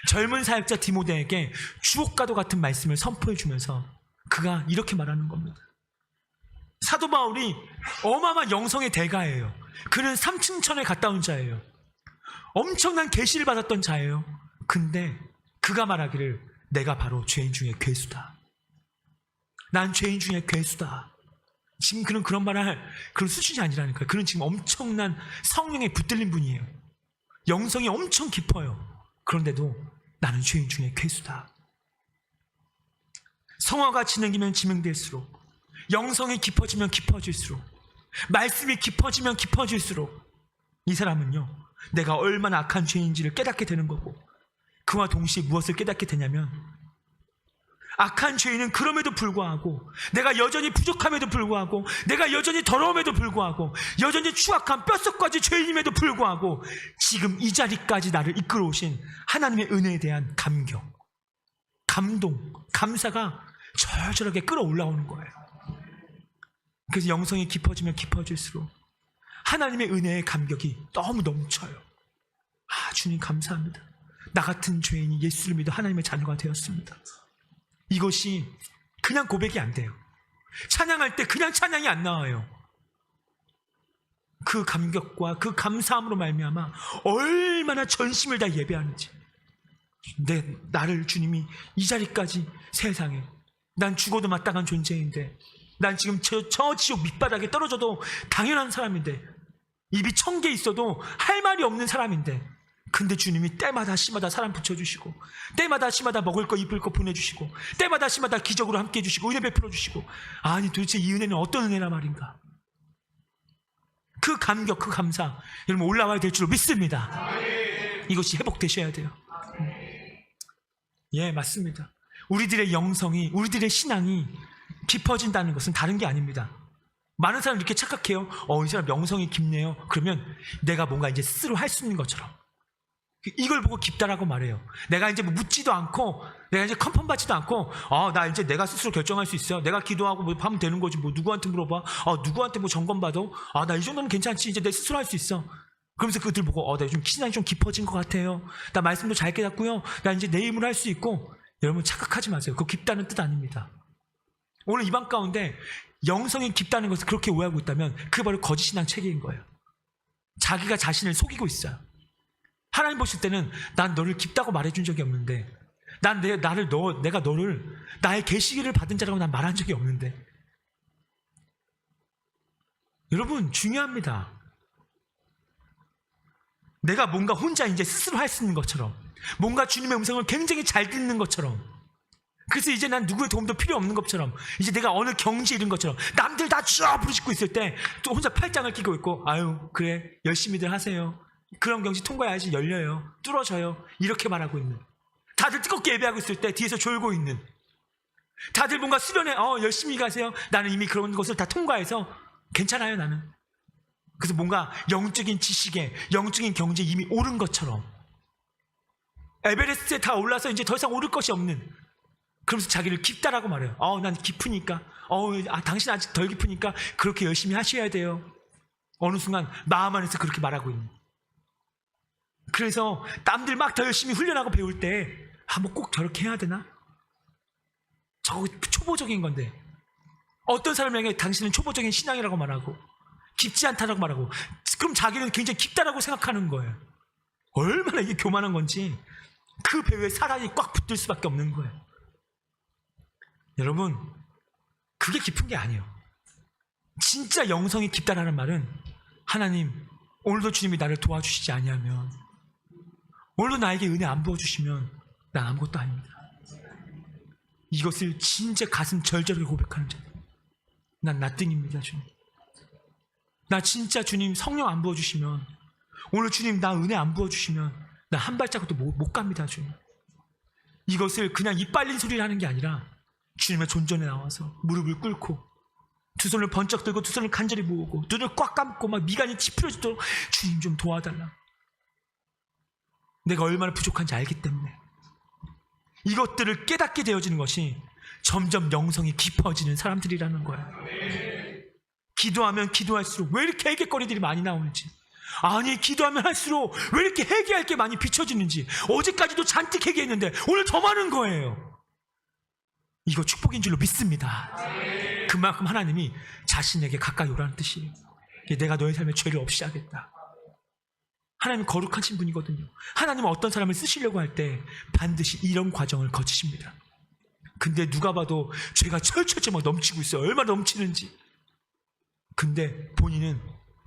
젊은 사역자 디모데에게 주옥과도 같은 말씀을 선포해 주면서 그가 이렇게 말하는 겁니다. 사도 바울이 어마어마한 영성의 대가예요. 그는 삼층천에 갔다 온 자예요. 엄청난 계시를 받았던 자예요. 근데 그가 말하기를 내가 바로 죄인 중에 괴수다. 난 죄인 중에 괴수다. 지금 그는 그런 말을 할 그런 수준이 아니라니까요. 그는 지금 엄청난 성령에 붙들린 분이에요. 영성이 엄청 깊어요. 그런데도 나는 죄인 중에 괴수다. 성화가 진행되면 진행될수록, 영성이 깊어지면 깊어질수록, 말씀이 깊어지면 깊어질수록 이 사람은요 내가 얼마나 악한 죄인지를 깨닫게 되는 거고, 그와 동시에 무엇을 깨닫게 되냐면 악한 죄인은 그럼에도 불구하고, 내가 여전히 부족함에도 불구하고, 내가 여전히 더러움에도 불구하고, 여전히 추악한 뼛속까지 죄인임에도 불구하고 지금 이 자리까지 나를 이끌어 오신 하나님의 은혜에 대한 감격, 감동, 감사가 절절하게 끌어올라오는 거예요. 그래서 영성이 깊어지면 깊어질수록 하나님의 은혜의 감격이 너무 넘쳐요. 아, 주님 감사합니다. 나 같은 죄인이 예수를 믿어 하나님의 자녀가 되었습니다. 이것이 그냥 고백이 안 돼요. 찬양할 때 그냥 찬양이 안 나와요. 그 감격과 그 감사함으로 말미암아 얼마나 전심을 다 예배하는지. 나를 주님이 이 자리까지, 세상에 난 죽어도 마땅한 존재인데, 난 지금 저 지옥 밑바닥에 떨어져도 당연한 사람인데, 입이 1000개 있어도 할 말이 없는 사람인데, 근데 주님이 때마다 시마다 사람 붙여주시고, 때마다 시마다 먹을 거 입을 거 보내주시고, 때마다 시마다 기적으로 함께 해주시고 은혜 베풀어 주시고, 아니 도대체 이 은혜는 어떤 은혜란 말인가. 그 감격, 그 감사 여러분 올라와야 될 줄로 믿습니다. 이것이 회복되셔야 돼요. 예, 맞습니다. 우리들의 영성이, 우리들의 신앙이 깊어진다는 것은 다른 게 아닙니다. 많은 사람이 이렇게 착각해요. 이 사람 영성이 깊네요. 그러면 내가 뭔가 이제 스스로 할 수 있는 것처럼 이걸 보고 깊다라고 말해요. 내가 이제 뭐 묻지도 않고, 내가 이제 컨펌 받지도 않고, 나 이제 내가 스스로 결정할 수 있어요. 내가 기도하고 뭐 하면 되는 거지. 뭐 누구한테 물어봐. 누구한테 뭐 점검 받아. 나 이 정도는 괜찮지. 이제 내 스스로 할 수 있어. 그러면서 그들 보고, 나 좀 신앙이 좀 깊어진 것 같아요. 나 말씀도 잘 깨닫고요. 나 이제 내 힘으로 할 수 있고. 여러분 착각하지 마세요. 그거 깊다는 뜻 아닙니다. 오늘 이방 가운데 영성이 깊다는 것을 그렇게 오해하고 있다면 그게 바로 거짓 신앙 체계인 거예요. 자기가 자신을 속이고 있어요. 하나님 보실 때는 난 너를 깊다고 말해준 적이 없는데, 내가 너를 나의 계시기를 받은 자라고 난 말한 적이 없는데. 여러분 중요합니다. 내가 뭔가 혼자 이제 스스로 할 수 있는 것처럼, 뭔가 주님의 음성을 굉장히 잘 듣는 것처럼, 그래서 이제 난 누구의 도움도 필요 없는 것처럼, 이제 내가 어느 경지에 이른 것처럼 남들 다 쫙 부르짖고 있을 때 또 혼자 팔짱을 끼고 있고, 아유 그래 열심히들 하세요. 그런 경지 통과해야지 열려요. 뚫어져요. 이렇게 말하고 있는, 다들 뜨겁게 예배하고 있을 때 뒤에서 졸고 있는, 다들 뭔가 수련해 열심히 가세요. 나는 이미 그런 것을 다 통과해서 괜찮아요 나는. 그래서 뭔가 영적인 지식에, 영적인 경지에 이미 오른 것처럼, 에베레스트에 다 올라서 이제 더 이상 오를 것이 없는, 그러면서 자기를 깊다라고 말해요. 난 깊으니까. 당신 아직 덜 깊으니까 그렇게 열심히 하셔야 돼요. 어느 순간 마음 안에서 그렇게 말하고 있는. 그래서 남들 막 더 열심히 훈련하고 배울 때 뭐 꼭 저렇게 해야 되나? 저거 초보적인 건데 어떤 사람에게 당신은 초보적인 신앙이라고 말하고 깊지 않다라고 말하고 그럼 자기는 굉장히 깊다라고 생각하는 거예요. 얼마나 이게 교만한 건지 그 배우에 사람이 꽉 붙을 수밖에 없는 거예요. 여러분, 그게 깊은 게 아니에요. 진짜 영성이 깊다라는 말은 하나님, 오늘도 주님이 나를 도와주시지 아니하면, 오늘도 나에게 은혜 안 부어주시면 난 아무것도 아닙니다. 이것을 진짜 가슴 절절하게 고백하는 자. 난 나띵입니다, 주님. 나 진짜 주님 성령 안 부어주시면, 오늘 주님 나 은혜 안 부어주시면 나 한 발자국도 못 갑니다, 주님. 이것을 그냥 입 빨린 소리를 하는 게 아니라 주님의 존전에 나와서 무릎을 꿇고 두 손을 번쩍 들고 두 손을 간절히 모으고 눈을 꽉 감고 막 미간이 찌푸려지도록 주님 좀 도와달라. 내가 얼마나 부족한지 알기 때문에 이것들을 깨닫게 되어지는 것이 점점 영성이 깊어지는 사람들이라는 거예요. 기도하면 기도할수록 왜 이렇게 회개거리들이 많이 나오는지, 아니 기도하면 할수록 왜 이렇게 회개할 게 많이 비춰지는지, 어제까지도 잔뜩 회개했는데 오늘 더 많은 거예요. 이거 축복인 줄로 믿습니다. 그만큼 하나님이 자신에게 가까이 오라는 뜻이에요. 내가 너의 삶에 죄를 없이 하겠다. 하나님은 거룩하신 분이거든요. 하나님은 어떤 사람을 쓰시려고 할 때 반드시 이런 과정을 거치십니다. 근데 누가 봐도 죄가 철철철 막 넘치고 있어요. 얼마나 넘치는지. 근데 본인은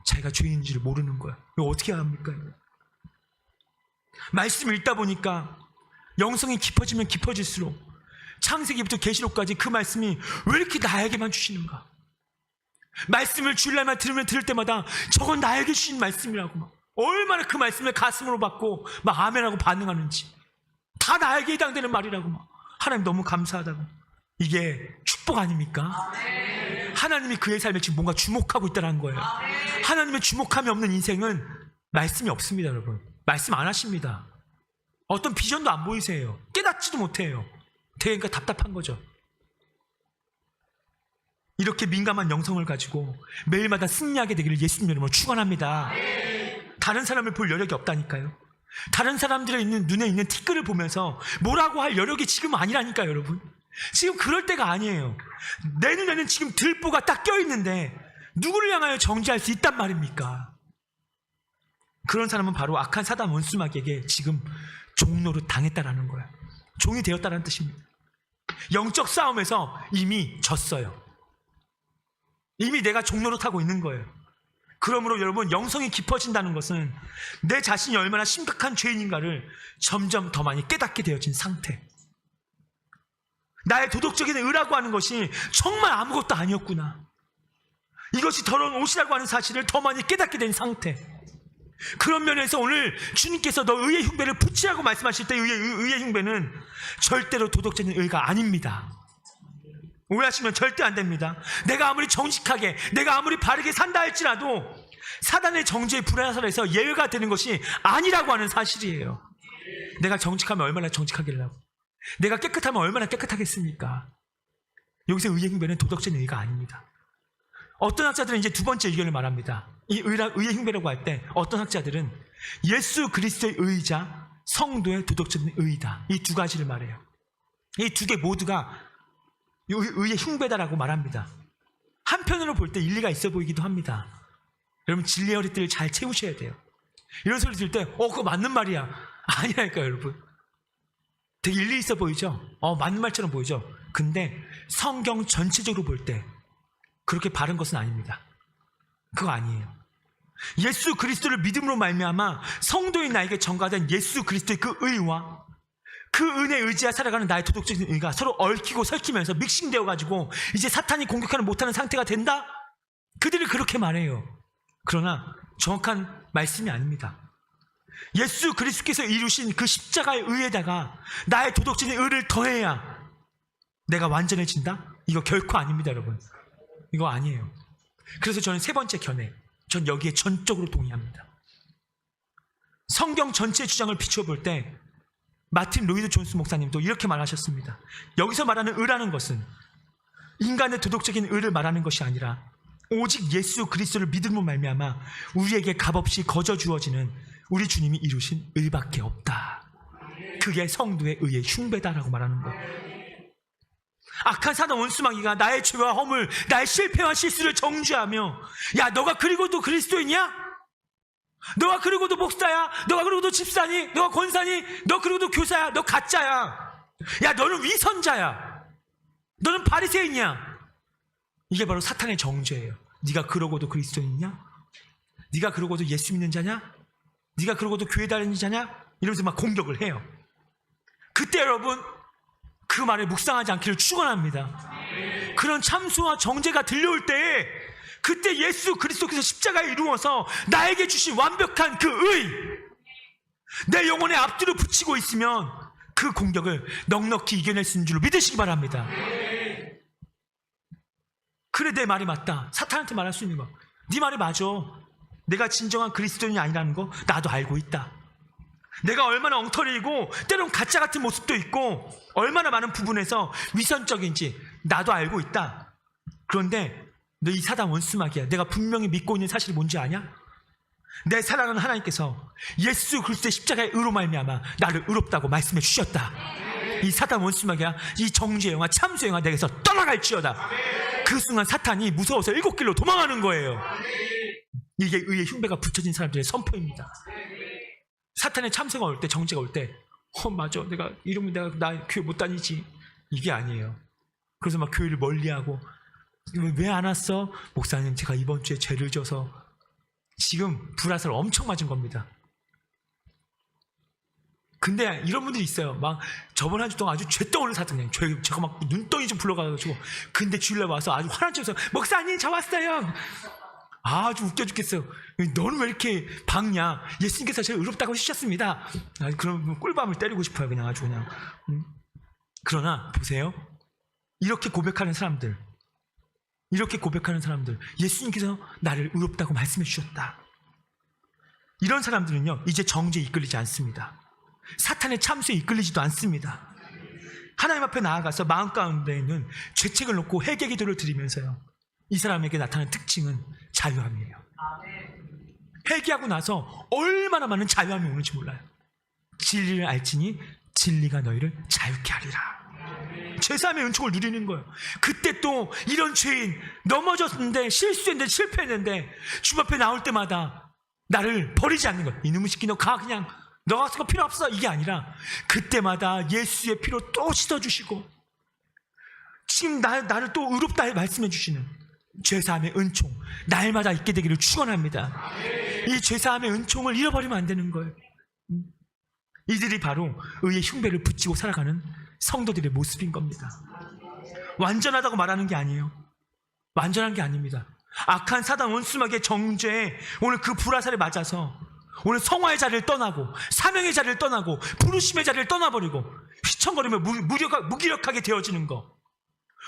자기가 죄인인지를 모르는 거야. 이거 어떻게 합니까? 말씀을 읽다 보니까 영성이 깊어지면 깊어질수록 창세기부터 계시록까지 그 말씀이 왜 이렇게 나에게만 주시는가? 말씀을 주일날만 들을 때마다 저건 나에게 주신 말씀이라고 막 얼마나 그 말씀을 가슴으로 받고 막 아멘하고 반응하는지, 다 나에게 해당되는 말이라고 막 하나님 너무 감사하다고. 이게 축복 아닙니까? 하나님이 그의 삶에 지금 뭔가 주목하고 있다는 거예요. 하나님의 주목함이 없는 인생은 말씀이 없습니다. 여러분, 말씀 안 하십니다. 어떤 비전도 안 보이세요. 깨닫지도 못해요. 그러니까 답답한 거죠. 이렇게 민감한 영성을 가지고 매일마다 승리하게 되기를 예수님 이름으로 축원합니다. 다른 사람을 볼 여력이 없다니까요. 다른 사람들의 눈에 있는 티끌을 보면서 뭐라고 할 여력이 지금 아니라니까요. 여러분, 지금 그럴 때가 아니에요. 내 눈에는 지금 들보가 딱 껴있는데 누구를 향하여 정죄할 수 있단 말입니까? 그런 사람은 바로 악한 사단 원수마귀에게 지금 종노릇 당했다라는 거예요. 종이 되었다는 뜻입니다. 영적 싸움에서 이미 졌어요. 이미 내가 종노릇하고 있는 거예요. 그러므로 여러분, 영성이 깊어진다는 것은 내 자신이 얼마나 심각한 죄인인가를 점점 더 많이 깨닫게 되어진 상태. 나의 도덕적인 의라고 하는 것이 정말 아무것도 아니었구나, 이것이 더러운 옷이라고 하는 사실을 더 많이 깨닫게 된 상태. 그런 면에서 오늘 주님께서 너 의의 흉배를 붙이라고 말씀하실 때 의의 흉배는 절대로 도덕적인 의가 아닙니다. 오해하시면 절대 안 됩니다. 내가 아무리 정직하게, 내가 아무리 바르게 산다 할지라도 사단의 정죄에 불화살해서 예외가 되는 것이 아니라고 하는 사실이에요. 내가 정직하면 얼마나 정직하길라고, 내가 깨끗하면 얼마나 깨끗하겠습니까? 여기서 의의 흉배는 도덕적인 의가 아닙니다. 어떤 학자들은 이제 두 번째 의견을 말합니다. 이 의의 흉배라고 할 때 어떤 학자들은 예수 그리스도의 의이자 성도의 도덕적인 의이다, 이 두 가지를 말해요. 이 두 개 모두가 의의 흉배다라고 말합니다. 한편으로 볼 때 일리가 있어 보이기도 합니다. 여러분, 진리의 허리띠를 잘 채우셔야 돼요. 이런 소리 들을 때 그거 맞는 말이야, 아니라니까요. 여러분, 되게 일리 있어 보이죠? 맞는 말처럼 보이죠? 근데 성경 전체적으로 볼 때 그렇게 바른 것은 아닙니다. 그거 아니에요. 예수 그리스도를 믿음으로 말미암아 성도인 나에게 전가된 예수 그리스도의 그 의와 그 은혜에 의지하 살아가는 나의 도덕적인 의가 서로 얽히고 설키면서 믹싱되어가지고 이제 사탄이 공격하는 못하는 상태가 된다? 그들이 그렇게 말해요. 그러나 정확한 말씀이 아닙니다. 예수 그리스도께서 이루신 그 십자가의 의에다가 나의 도덕적인 의를 더해야 내가 완전해진다? 이거 결코 아닙니다. 여러분, 이거 아니에요. 그래서 저는 세 번째 견해, 전 여기에 전적으로 동의합니다. 성경 전체의 주장을 비춰볼 때 마틴 로이드 존스 목사님도 이렇게 말하셨습니다. 여기서 말하는 의라는 것은 인간의 도덕적인 의를 말하는 것이 아니라 오직 예수 그리스도를 믿음으로 말미암아 우리에게 값없이 거저 주어지는 우리 주님이 이루신 의밖에 없다. 그게 성도의 의의 흉배다라고 말하는 거예요. 악한 사단 원수마귀가 나의 죄와 허물, 나의 실패와 실수를 정죄하며, 야, 너가 그리고도 그리스도이냐? 너가 그리고도 목사야? 너가 그리고도 집사니? 너가 권사니? 너 그리고도 교사야? 너 가짜야? 야, 너는 위선자야? 너는 바리새인이야? 이게 바로 사탄의 정죄예요. 네가 그러고도 그리스도인이냐? 네가 그러고도 예수 믿는 자냐? 네가 그러고도 교회 다니는 자냐? 이러면서 막 공격을 해요. 그때 여러분, 그 말에 묵상하지 않기를 축원합니다. 그런 참수와 정죄가 들려올 때에 그때 예수 그리스도께서 십자가에 이루어서 나에게 주신 완벽한 그 의, 내 영혼의 앞뒤로 붙이고 있으면 그 공격을 넉넉히 이겨낼 수 있는 줄로 믿으시기 바랍니다. 그래, 내 말이 맞다. 사탄한테 말할 수 있는 거, 네 말이 맞아. 내가 진정한 그리스도인이 아니라는 거 나도 알고 있다. 내가 얼마나 엉터리이고 때론 가짜 같은 모습도 있고 얼마나 많은 부분에서 위선적인지 나도 알고 있다. 그런데 너 이 사단 원수마귀야. 내가 분명히 믿고 있는 사실이 뭔지 아냐? 내 사랑하는 하나님께서 예수 그리스도의 십자가의 의로 말미암아 나를 의롭다고 말씀해 주셨다. 이 사단 원수마귀야, 이 정죄의 영아, 참수의 영아 내게서 떠나갈지어다. 그 순간 사탄이 무서워서 7길로 도망가는 거예요. 이게 의의 흉배가 붙여진 사람들의 선포입니다. 사탄의 참새가 올 때, 정죄가 올 때, 맞아, 내가 이러면 나 교회 못 다니지, 이게 아니에요. 그래서 막 교회를 멀리하고, 왜 안 왔어? 목사님, 제가 이번 주에 죄를 져서 지금 불화살 엄청 맞은 겁니다. 근데 이런 분들이 있어요. 막 저번 한 주 동안 아주 죄 떠오르는 사탄이에요. 제가 막 눈덩이 좀 불러가지고, 근데 주일날 와서 아주 화난 척해서 목사님 저 왔어요. 아주 웃겨 죽겠어요. 너는 왜 이렇게 박냐? 예수님께서 제가 의롭다고 해주셨습니다. 그럼 꿀밤을 때리고 싶어요. 그냥 아주 그냥. 그러나 보세요, 이렇게 고백하는 사람들, 예수님께서 나를 의롭다고 말씀해 주셨다. 이런 사람들은요, 이제 정죄에 이끌리지 않습니다. 사탄의 참수에 이끌리지도 않습니다. 하나님 앞에 나아가서 마음 가운데 있는 죄책을 놓고 회개 기도를 드리면서요, 이 사람에게 나타나는 특징은 자유함이에요. 회개하고 나서 얼마나 많은 자유함이 오는지 몰라요. 진리를 알지니 진리가 너희를 자유케 하리라. 죄사함의 은총을 누리는 거예요. 그때 또 이런 죄인, 넘어졌는데 실수했는데 실패했는데 주님 앞에 나올 때마다 나를 버리지 않는 거예요. 이놈의 새끼 너 가, 그냥 너 같은 거 필요 없어, 이게 아니라 그때마다 예수의 피로 또 씻어주시고 지금 나를 또 의롭다 말씀해 주시는 죄사함의 은총 날마다 있게 되기를 축원합니다. 이 죄사함의 은총을 잃어버리면 안 되는 거예요. 이들이 바로 의의 흉배를 붙이고 살아가는 성도들의 모습인 겁니다. 완전하다고 말하는 게 아니에요. 완전한 게 아닙니다. 악한 사단 원수마귀의 정죄에 오늘 그 불화살에 맞아서 오늘 성화의 자리를 떠나고 사명의 자리를 떠나고 부르심의 자리를 떠나버리고 휘청거리며 무기력하게 되어지는 거,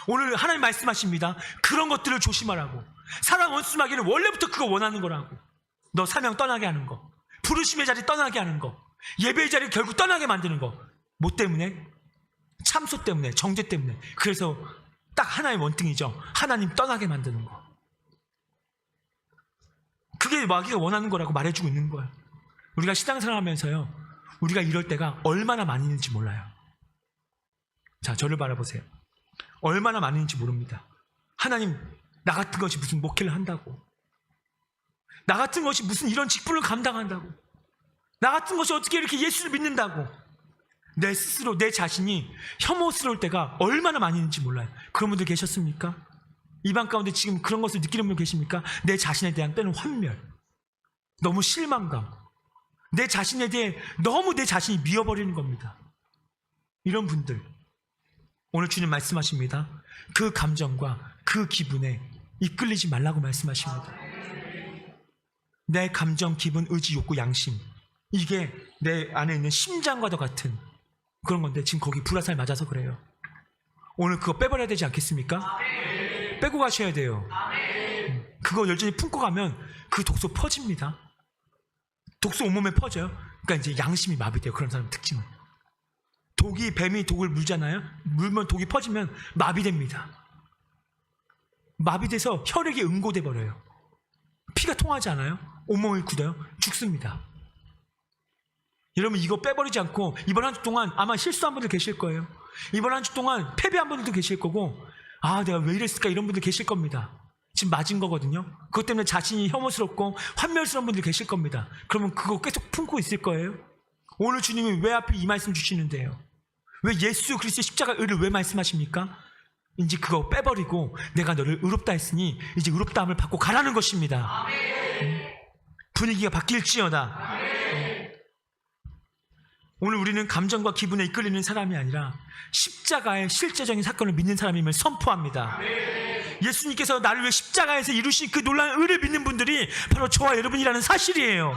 오늘 하나님 말씀하십니다. 그런 것들을 조심하라고. 사단 원수마귀는 원래부터 그거 원하는 거라고. 너 사명 떠나게 하는 거, 부르심의 자리 떠나게 하는 거, 예배의 자리 결국 떠나게 만드는 거. 뭐 때문에? 참소 때문에, 정죄 때문에. 그래서 딱 하나의 원등이죠. 하나님 떠나게 만드는 거. 그게 마귀가 원하는 거라고 말해주고 있는 거예요. 우리가 신앙생활 하면서요, 우리가 이럴 때가 얼마나 많이 있는지 몰라요. 자, 저를 바라보세요. 얼마나 많은지 모릅니다. 하나님, 나 같은 것이 무슨 목회를 한다고, 나 같은 것이 무슨 이런 직분을 감당한다고, 나 같은 것이 어떻게 이렇게 예수를 믿는다고, 내 스스로, 내 자신이 혐오스러울 때가 얼마나 많이 있는지 몰라요. 그런 분들 계셨습니까? 이 방 가운데 지금 그런 것을 느끼는 분 계십니까? 내 자신에 대한 때는 환멸, 너무 실망감, 내 자신에 대해 너무 내 자신이 미워버리는 겁니다. 이런 분들, 오늘 주님 말씀하십니다. 그 감정과 그 기분에 이끌리지 말라고 말씀하십니다. 내 감정, 기분, 의지, 욕구, 양심, 이게 내 안에 있는 심장과도 같은 그런 건데 지금 거기 불화살 맞아서 그래요. 오늘 그거 빼버려야 되지 않겠습니까? 빼고 가셔야 돼요. 그거 열심히 품고 가면 그 독소 퍼집니다. 독소 온몸에 퍼져요. 그러니까 이제 양심이 마비돼요. 그런 사람 특징은 뱀이 독을 물잖아요. 물면 독이 퍼지면 마비됩니다. 마비돼서 혈액이 응고돼 버려요. 피가 통하지 않아요. 온몸이 굳어요. 죽습니다. 여러분, 이거 빼버리지 않고 이번 한 주 동안 아마 실수한 분들 계실 거예요. 이번 한 주 동안 패배한 분들도 계실 거고, 아, 내가 왜 이랬을까, 이런 분들 계실 겁니다. 지금 맞은 거거든요. 그것 때문에 자신이 혐오스럽고 환멸스러운 분들 계실 겁니다. 그러면 그거 계속 품고 있을 거예요. 오늘 주님이 왜 하필 이 말씀 주시는데요? 왜 예수 그리스도의 십자가 의를 왜 말씀하십니까? 이제 그거 빼버리고 내가 너를 의롭다 했으니 이제 의롭다함을 받고 가라는 것입니다. 분위기가 바뀔지어다. 오늘 우리는 감정과 기분에 이끌리는 사람이 아니라 십자가의 실제적인 사건을 믿는 사람임을 선포합니다. 예수님께서 나를 위해 십자가에서 이루신 그 놀라운 의를 믿는 분들이 바로 저와 여러분이라는 사실이에요.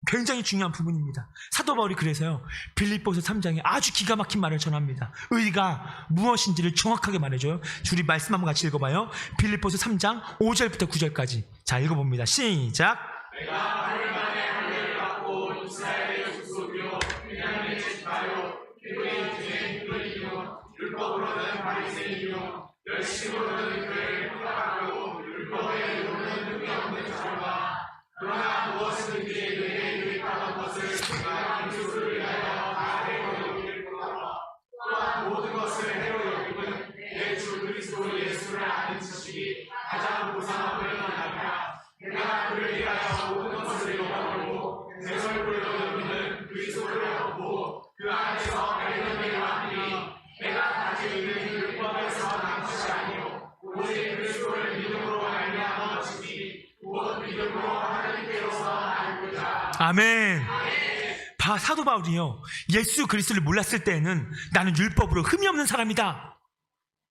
굉장히 중요한 부분입니다. 사도 바울이 그래서요, 빌립보서 3장에 아주 기가 막힌 말을 전합니다. 의가 무엇인지를 정확하게 말해줘요. 우리 말씀 한번 같이 읽어봐요. 빌립보서 3장 5절부터 9절까지. 자, 읽어봅니다. 시작. 내가 오랜만에 하늘을 받고 이스라엘의 족속이요 베냐민의 지파요 유대인 중에 유대인이요 율법으로는 바리새인이요 열심으로는 교회를 평가하고 율법에 이루는 능력 없는 자들과 그러나 무엇이든지 내게 유익하던 것을 내가 그리스도를 위하여 다 해로 여기겠구나. 또한 모든 것을 해로 여기면 내 주 그리스도 예수를 아는 지식이 가장 고상함을 만나리라. 내가 그를 위하여 모든 것을 잃어버리고 내 얼굴을 여기는 그리스도를 얻고 그 안에서 발견되게 하리니 내가 가지고 있는 율법에서 난 것이 아니요 오직 그리스도를 믿음으로 말미암아 얻으니 곧 믿음으로 하나님께로서 알고자. 아멘. 사도 바울이요, 예수 그리스도를 몰랐을 때에는 나는 율법으로 흠이 없는 사람이다,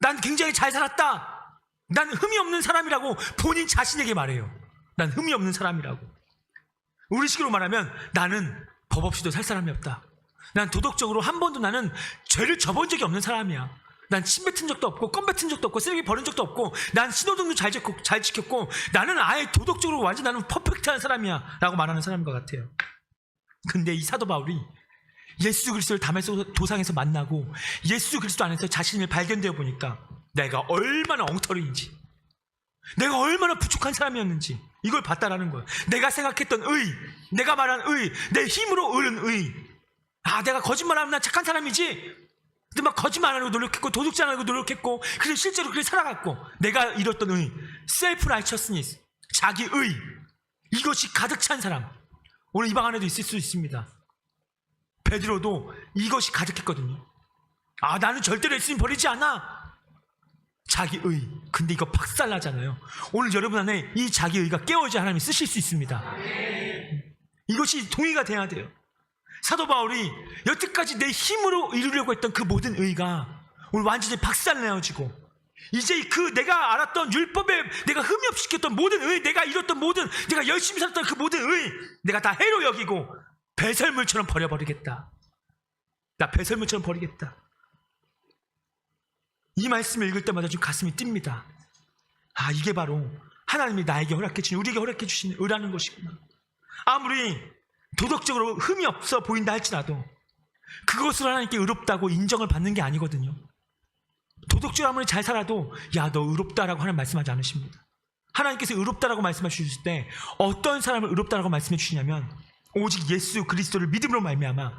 난 굉장히 잘 살았다, 난 흠이 없는 사람이라고 본인 자신에게 말해요. 난 흠이 없는 사람이라고. 우리식으로 말하면 나는 법 없이도 살 사람이 없다. 난 도덕적으로 한 번도 나는 죄를 져본 적이 없는 사람이야. 난 침 뱉은 적도 없고 껌 뱉은 적도 없고 쓰레기 버린 적도 없고 난 신호등도 잘 지켰고 나는 아예 도덕적으로 완전 나는 퍼펙트한 사람이야 라고 말하는 사람인 것 같아요. 근데 이 사도 바울이 예수 그리스도를 다메섹 도상에서 만나고 예수 그리스도 안에서 자신을 발견되어 보니까 내가 얼마나 엉터리인지, 내가 얼마나 부족한 사람이었는지 이걸 봤다라는 거예요. 내가 생각했던 의, 내가 말한 의, 내 힘으로 얻은 의, 아, 내가 거짓말하면 난 착한 사람이지, 근데 막 거짓말 안 하고 노력했고 도둑질 안 하고 노력했고 그래서 실제로 그렇게 살아갔고 내가 잃었던 의, 셀프 라이처스니스, 자기 의, 이것이 가득 찬 사람, 오늘 이 방 안에도 있을 수 있습니다. 베드로도 이것이 가득했거든요. 아, 나는 절대로 예수님 버리지 않아, 자기의. 근데 이거 박살나잖아요. 오늘 여러분 안에 이 자기의가 깨어져야 하나님이 쓰실 수 있습니다. 이것이 동의가 돼야 돼요. 사도 바울이 여태까지 내 힘으로 이루려고 했던 그 모든 의가 오늘 완전히 박살내어지고 이제 그 내가 알았던 율법에 내가 흠이 없이 지켰던 모든 의, 내가 이뤘던 모든, 내가 열심히 살았던 그 모든 의, 내가 다 해로 여기고 배설물처럼 버려버리겠다. 나 배설물처럼 버리겠다. 이 말씀을 읽을 때마다 좀 가슴이 뜁니다. 아, 이게 바로 하나님이 나에게 허락해 주신, 우리에게 허락해 주신 의라는 것이구나. 아무리 도덕적으로 흠이 없어 보인다 할지라도 그것으로 하나님께 의롭다고 인정을 받는 게 아니거든요. 도덕적으로 아무리 잘 살아도 야, 너 의롭다라고 하나님 말씀하지 않으십니다. 하나님께서 의롭다라고 말씀해 주실 때 어떤 사람을 의롭다라고 말씀해 주시냐면 오직 예수 그리스도를 믿음으로 말미암아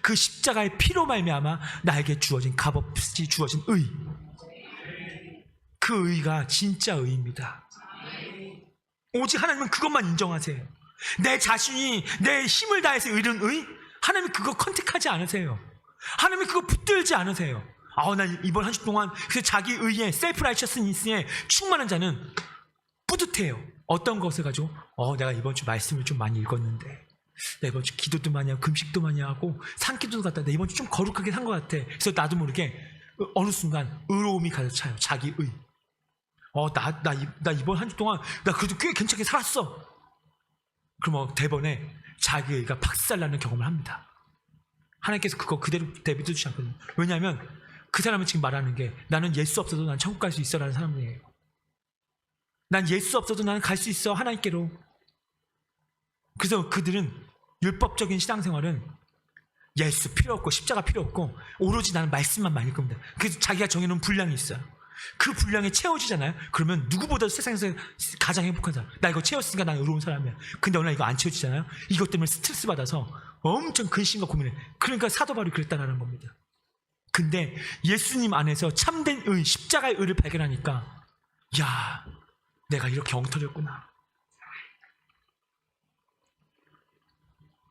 그 십자가의 피로 말미암아 나에게 주어진 값없이 주어진 의, 그 의가 진짜 의입니다. 오직 하나님은 그것만 인정하세요. 내 자신이 내 힘을 다해서 이룬 의, 하나님이 그거 컨택하지 않으세요. 하나님이 그거 붙들지 않으세요. 난 이번 한 주 동안 그 자기 의에 셀프 라이처스니스에 충만한 자는 뿌듯해요. 어떤 것을 가지고 내가 이번 주 말씀을 좀 많이 읽었는데, 내가 이번 주 기도도 많이 하고 금식도 많이 하고 산기도도 갔다, 내가 이번 주 좀 거룩하게 산 것 같아. 그래서 나도 모르게 어느 순간 의로움이 가득 차요. 자기 의. 나 이번 한 주 동안 나 그래도 꽤 괜찮게 살았어. 그럼 대번에 자기 의가 박살나는 경험을 합니다. 하나님께서 그거 그대로 내버려 두지 않거든요. 왜냐하면 그 사람은 지금 말하는 게 나는 예수 없어도 난 천국 갈 수 있어 라는 사람이에요. 난 예수 없어도 나는 갈 수 있어, 하나님께로. 그래서 그들은 율법적인 신앙생활은 예수 필요 없고 십자가 필요 없고 오로지 나는 말씀만 많이 겁니다. 그래서 자기가 정해놓은 분량이 있어요. 그 분량에 채워지잖아요. 그러면 누구보다 세상에서 가장 행복한 사람. 나 이거 채웠으니까 난 의로운 사람이야. 근데 어느 날 이거 안 채워지잖아요. 이것 때문에 스트레스 받아서 엄청 근심과 고민해. 그러니까 사도 바울이 그랬다라는 겁니다. 근데 예수님 안에서 참된 의, 십자가의 의를 발견하니까 야, 내가 이렇게 엉터렸구나.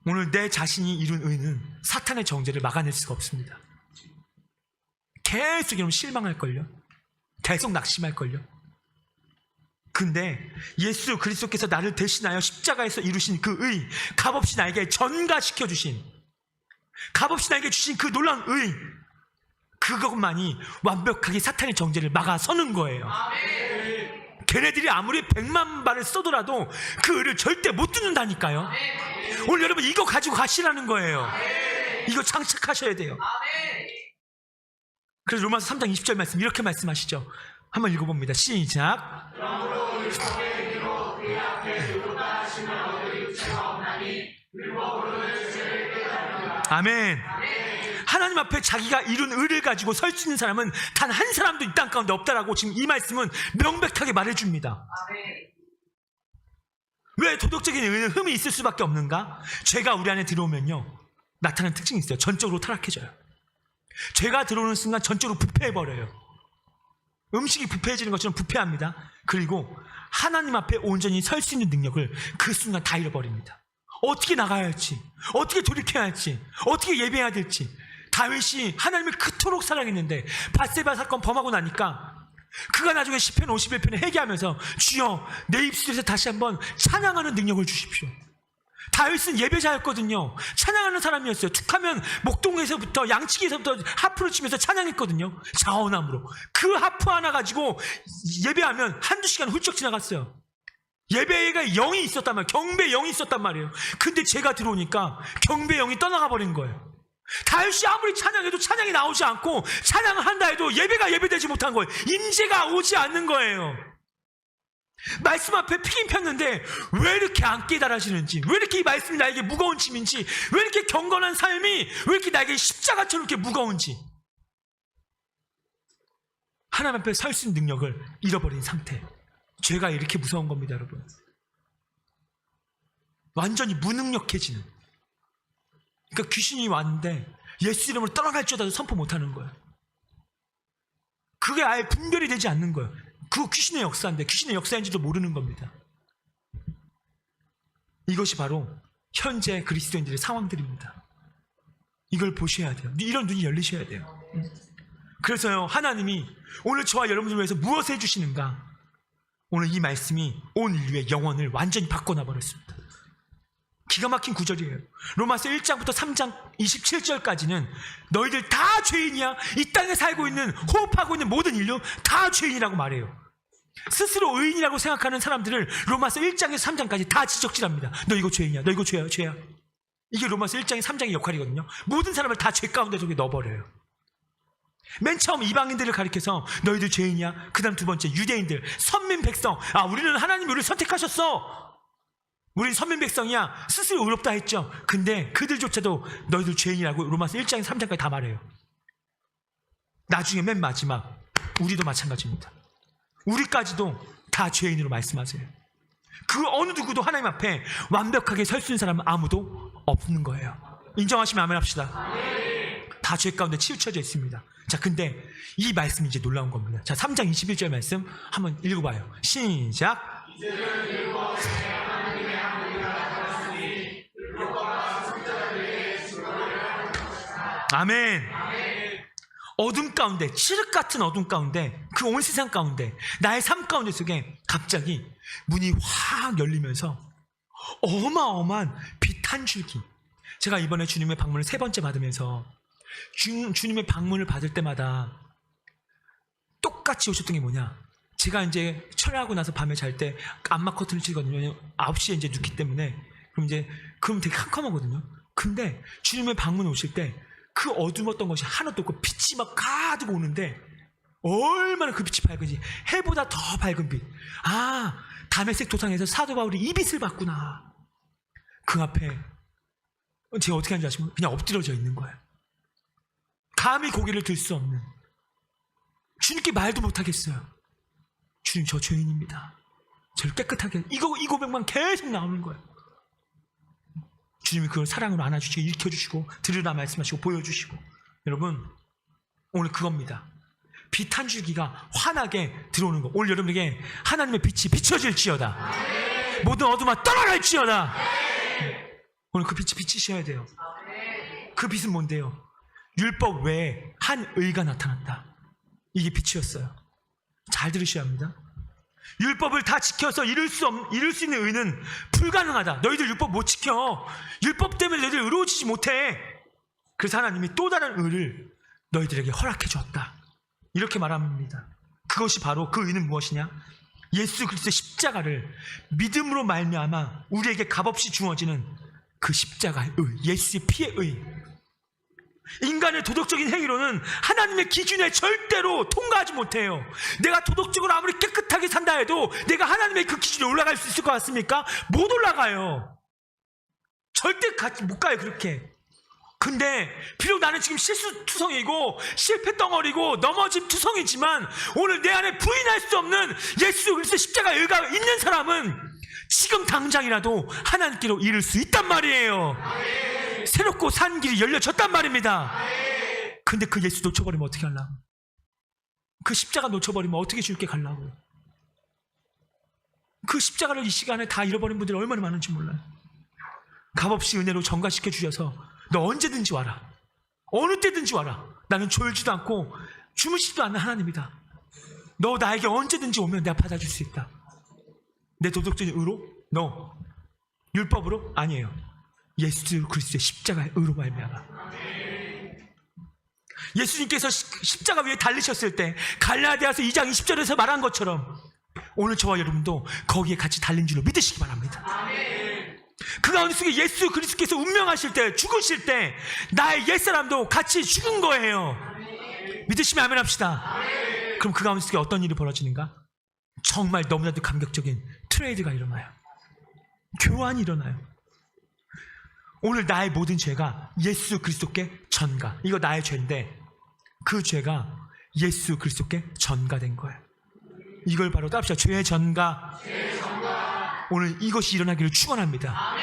오늘 내 자신이 이룬 의는 사탄의 정죄를 막아낼 수가 없습니다. 계속 이러면 실망할걸요. 계속 낙심할걸요. 근데 예수 그리스도께서 나를 대신하여 십자가에서 이루신 그 의, 값없이 나에게 전가시켜 주신, 값없이 나에게 주신 그 놀라운 의, 그것만이 완벽하게 사탄의 정죄를 막아서는 거예요. 걔네들이 아무리 100만 발을 쏘더라도 그 의를 절대 못 뚫는다니까요. 오늘 여러분 이거 가지고 가시라는 거예요. 이거 장착하셔야 돼요. 그래서 로마서 3장 20절 말씀 이렇게 말씀하시죠. 한번 읽어봅니다. 시작. 아멘. 하나님 앞에 자기가 이룬 의를 가지고 설 수 있는 사람은 단 한 사람도 이 땅 가운데 없다라고 지금 이 말씀은 명백하게 말해줍니다. 왜 도덕적인 의는 흠이 있을 수밖에 없는가? 죄가 우리 안에 들어오면요 나타나는 특징이 있어요. 전적으로 타락해져요. 죄가 들어오는 순간 전적으로 부패해버려요. 음식이 부패해지는 것처럼 부패합니다. 그리고 하나님 앞에 온전히 설 수 있는 능력을 그 순간 다 잃어버립니다. 어떻게 나가야 할지, 어떻게 돌이켜야 할지, 어떻게 예배해야 될지. 다윗이 하나님을 그토록 사랑했는데 밧세바 사건 범하고 나니까 그가 나중에 시편 51편에 회개하면서 주여 내 입술에서 다시 한번 찬양하는 능력을 주십시오. 다윗은 예배자였거든요. 찬양하는 사람이었어요. 툭하면 목동에서부터 양치기에서부터 하프를 치면서 찬양했거든요. 자원함으로. 그 하프 하나 가지고 예배하면 한두 시간 훌쩍 지나갔어요. 예배가 영이 있었단 말이에요. 경배 영이 있었단 말이에요. 근데 제가 들어오니까 경배 영이 떠나가 버린 거예요. 다윗이 아무리 찬양해도 찬양이 나오지 않고 찬양을 한다 해도 예배가 예배되지 못한 거예요. 임재가 오지 않는 거예요. 말씀 앞에 피긴 폈는데 왜 이렇게 안 깨달아지는지, 왜 이렇게 이 말씀이 나에게 무거운 짐인지, 왜 이렇게 경건한 삶이 왜 이렇게 나에게 십자가처럼 이렇게 무거운지, 하나님 앞에 설 수 있는 능력을 잃어버린 상태. 죄가 이렇게 무서운 겁니다, 여러분. 완전히 무능력해지는. 그러니까 귀신이 왔는데 예수 이름으로 떠나갈지어다도 선포 못하는 거예요. 그게 아예 분별이 되지 않는 거예요. 그거 귀신의 역사인데 귀신의 역사인지도 모르는 겁니다. 이것이 바로 현재 그리스도인들의 상황들입니다. 이걸 보셔야 돼요. 이런 눈이 열리셔야 돼요. 그래서요, 하나님이 오늘 저와 여러분들 위해서 무엇을 해주시는가? 오늘 이 말씀이 온 인류의 영혼을 완전히 바꿔놔 버렸습니다. 기가 막힌 구절이에요. 로마서 1장부터 3장 27절까지는 너희들 다 죄인이야. 이 땅에 살고 있는, 호흡하고 있는 모든 인류 다 죄인이라고 말해요. 스스로 의인이라고 생각하는 사람들을 로마서 1장에서 3장까지 다 지적질합니다. 너 이거 죄인이야. 너 이거 죄야. 죄야. 이게 로마서 1장에 3장의 역할이거든요. 모든 사람을 다 죄 가운데 저기 넣어버려요. 맨 처음 이방인들을 가리켜서 너희들 죄인이야. 그 다음 두 번째 유대인들, 선민 백성. 아, 우리는 하나님이 우리를 선택하셨어. 우린 선민 백성이야. 스스로 의롭다 했죠. 근데 그들조차도 너희들 죄인이라고 로마서 1장에서 3장까지 다 말해요. 나중에 맨 마지막 우리도 마찬가지입니다. 우리까지도 다 죄인으로 말씀하세요. 그 어느 누구도 하나님 앞에 완벽하게 설 수 있는 사람은 아무도 없는 거예요. 인정하시면 아멘 합시다. 다 죄 가운데 치우쳐져 있습니다. 자, 근데 이 말씀이 이제 놀라운 겁니다. 자, 3장 21절 말씀 한번 읽어봐요. 시작. 아멘. 어둠 가운데, 칠흑 같은 어둠 가운데, 그 온 세상 가운데, 나의 삶 가운데 속에 갑자기 문이 확 열리면서 어마어마한 빛 한 줄기. 제가 이번에 주님의 방문을 3번째 받으면서 주님의 방문을 받을 때마다 똑같이 오셨던 게 뭐냐, 제가 이제 철회하고 나서 밤에 잘 때 암막 커튼을 치거든요. 9시에 이제 눕기 때문에. 그럼 되게 캄캄하거든요. 근데 주님의 방문에 오실 때 그 어두웠던 것이 하나도 없고 빛이 막 가득 오는데 얼마나 그 빛이 밝은지, 해보다 더 밝은 빛. 아, 다메섹 도상에서 사도 바울이 이 빛을 봤구나. 그 앞에 제가 어떻게 하는지 아시면 그냥 엎드려져 있는 거예요. 감히 고개를 들 수 없는. 주님께 말도 못하겠어요. 주님, 저 죄인입니다. 저를 깨끗하게. 이 고백만 계속 나오는 거예요. 주님이 그걸 사랑으로 안아주시고 일으켜주시고 들으라 말씀하시고 보여주시고. 여러분, 오늘 그겁니다. 빛 한 줄기가 환하게 들어오는 거. 오늘 여러분에게 하나님의 빛이 비춰질지어다. 모든 어둠아 떠나갈지어다. 오늘 그 빛이 비치셔야 돼요. 그 빛은 뭔데요? 율법 외에 한 의가 나타났다. 이게 빛이었어요. 잘 들으셔야 합니다. 율법을 다 지켜서 이룰 수 있는 의는 불가능하다. 너희들 율법 못 지켜. 율법 때문에 너희들 의로워지지 못해. 그래서 하나님이 또 다른 의를 너희들에게 허락해 주었다. 이렇게 말합니다. 그것이 바로 그 의는 무엇이냐? 예수 그리스도의 십자가를 믿음으로 말미암아 우리에게 값없이 주어지는 그 십자가의 의, 예수의 피의 의. 인간의 도덕적인 행위로는 하나님의 기준에 절대로 통과하지 못해요. 내가 도덕적으로 아무리 깨끗하게 산다 해도 내가 하나님의 그 기준에 올라갈 수 있을 것 같습니까? 못 올라가요. 절대 못 가요, 그렇게. 근데 비록 나는 지금 실수투성이고 실패덩어리고 넘어짐 투성이지만 오늘 내 안에 부인할 수 없는 예수 그리스도의 십자가의 의가 있는 사람은 지금 당장이라도 하나님께로 이를 수 있단 말이에요. 새롭고 산 길이 열려졌단 말입니다. 근데 그 예수 놓쳐버리면 어떻게 하려고? 그 십자가 놓쳐버리면 어떻게 주님께 가려고? 그 십자가를 이 시간에 다 잃어버린 분들이 얼마나 많은지 몰라요. 값없이 은혜로 전가시켜 주셔서 너 언제든지 와라. 어느 때든지 와라. 나는 졸지도 않고 주무시지도 않는 하나님이다. 너 나에게 언제든지 오면 내가 받아줄 수 있다. 내 도덕적인 의로? No. 율법으로? 아니에요. 예수 그리스도의 십자가의 의로 말미암아. 예수님께서 십자가 위에 달리셨을 때 갈라디아서 2장 20절에서 말한 것처럼 오늘 저와 여러분도 거기에 같이 달린 줄로 믿으시기 바랍니다. 그 가운데 속에 예수 그리스도께서 운명하실 때, 죽으실 때 나의 옛사람도 같이 죽은 거예요. 믿으시면 아멘 합시다. 그럼 그 가운데 속에 어떤 일이 벌어지는가? 정말 너무나도 감격적인 트레이드가 일어나요. 교환이 일어나요. 오늘 나의 모든 죄가 예수 그리스도께 전가. 이거 나의 죄인데 그 죄가 예수 그리스도께 전가된 거예요. 이걸 바로 따릅시다. 죄의 전가. 오늘 이것이 일어나기를 축원합니다.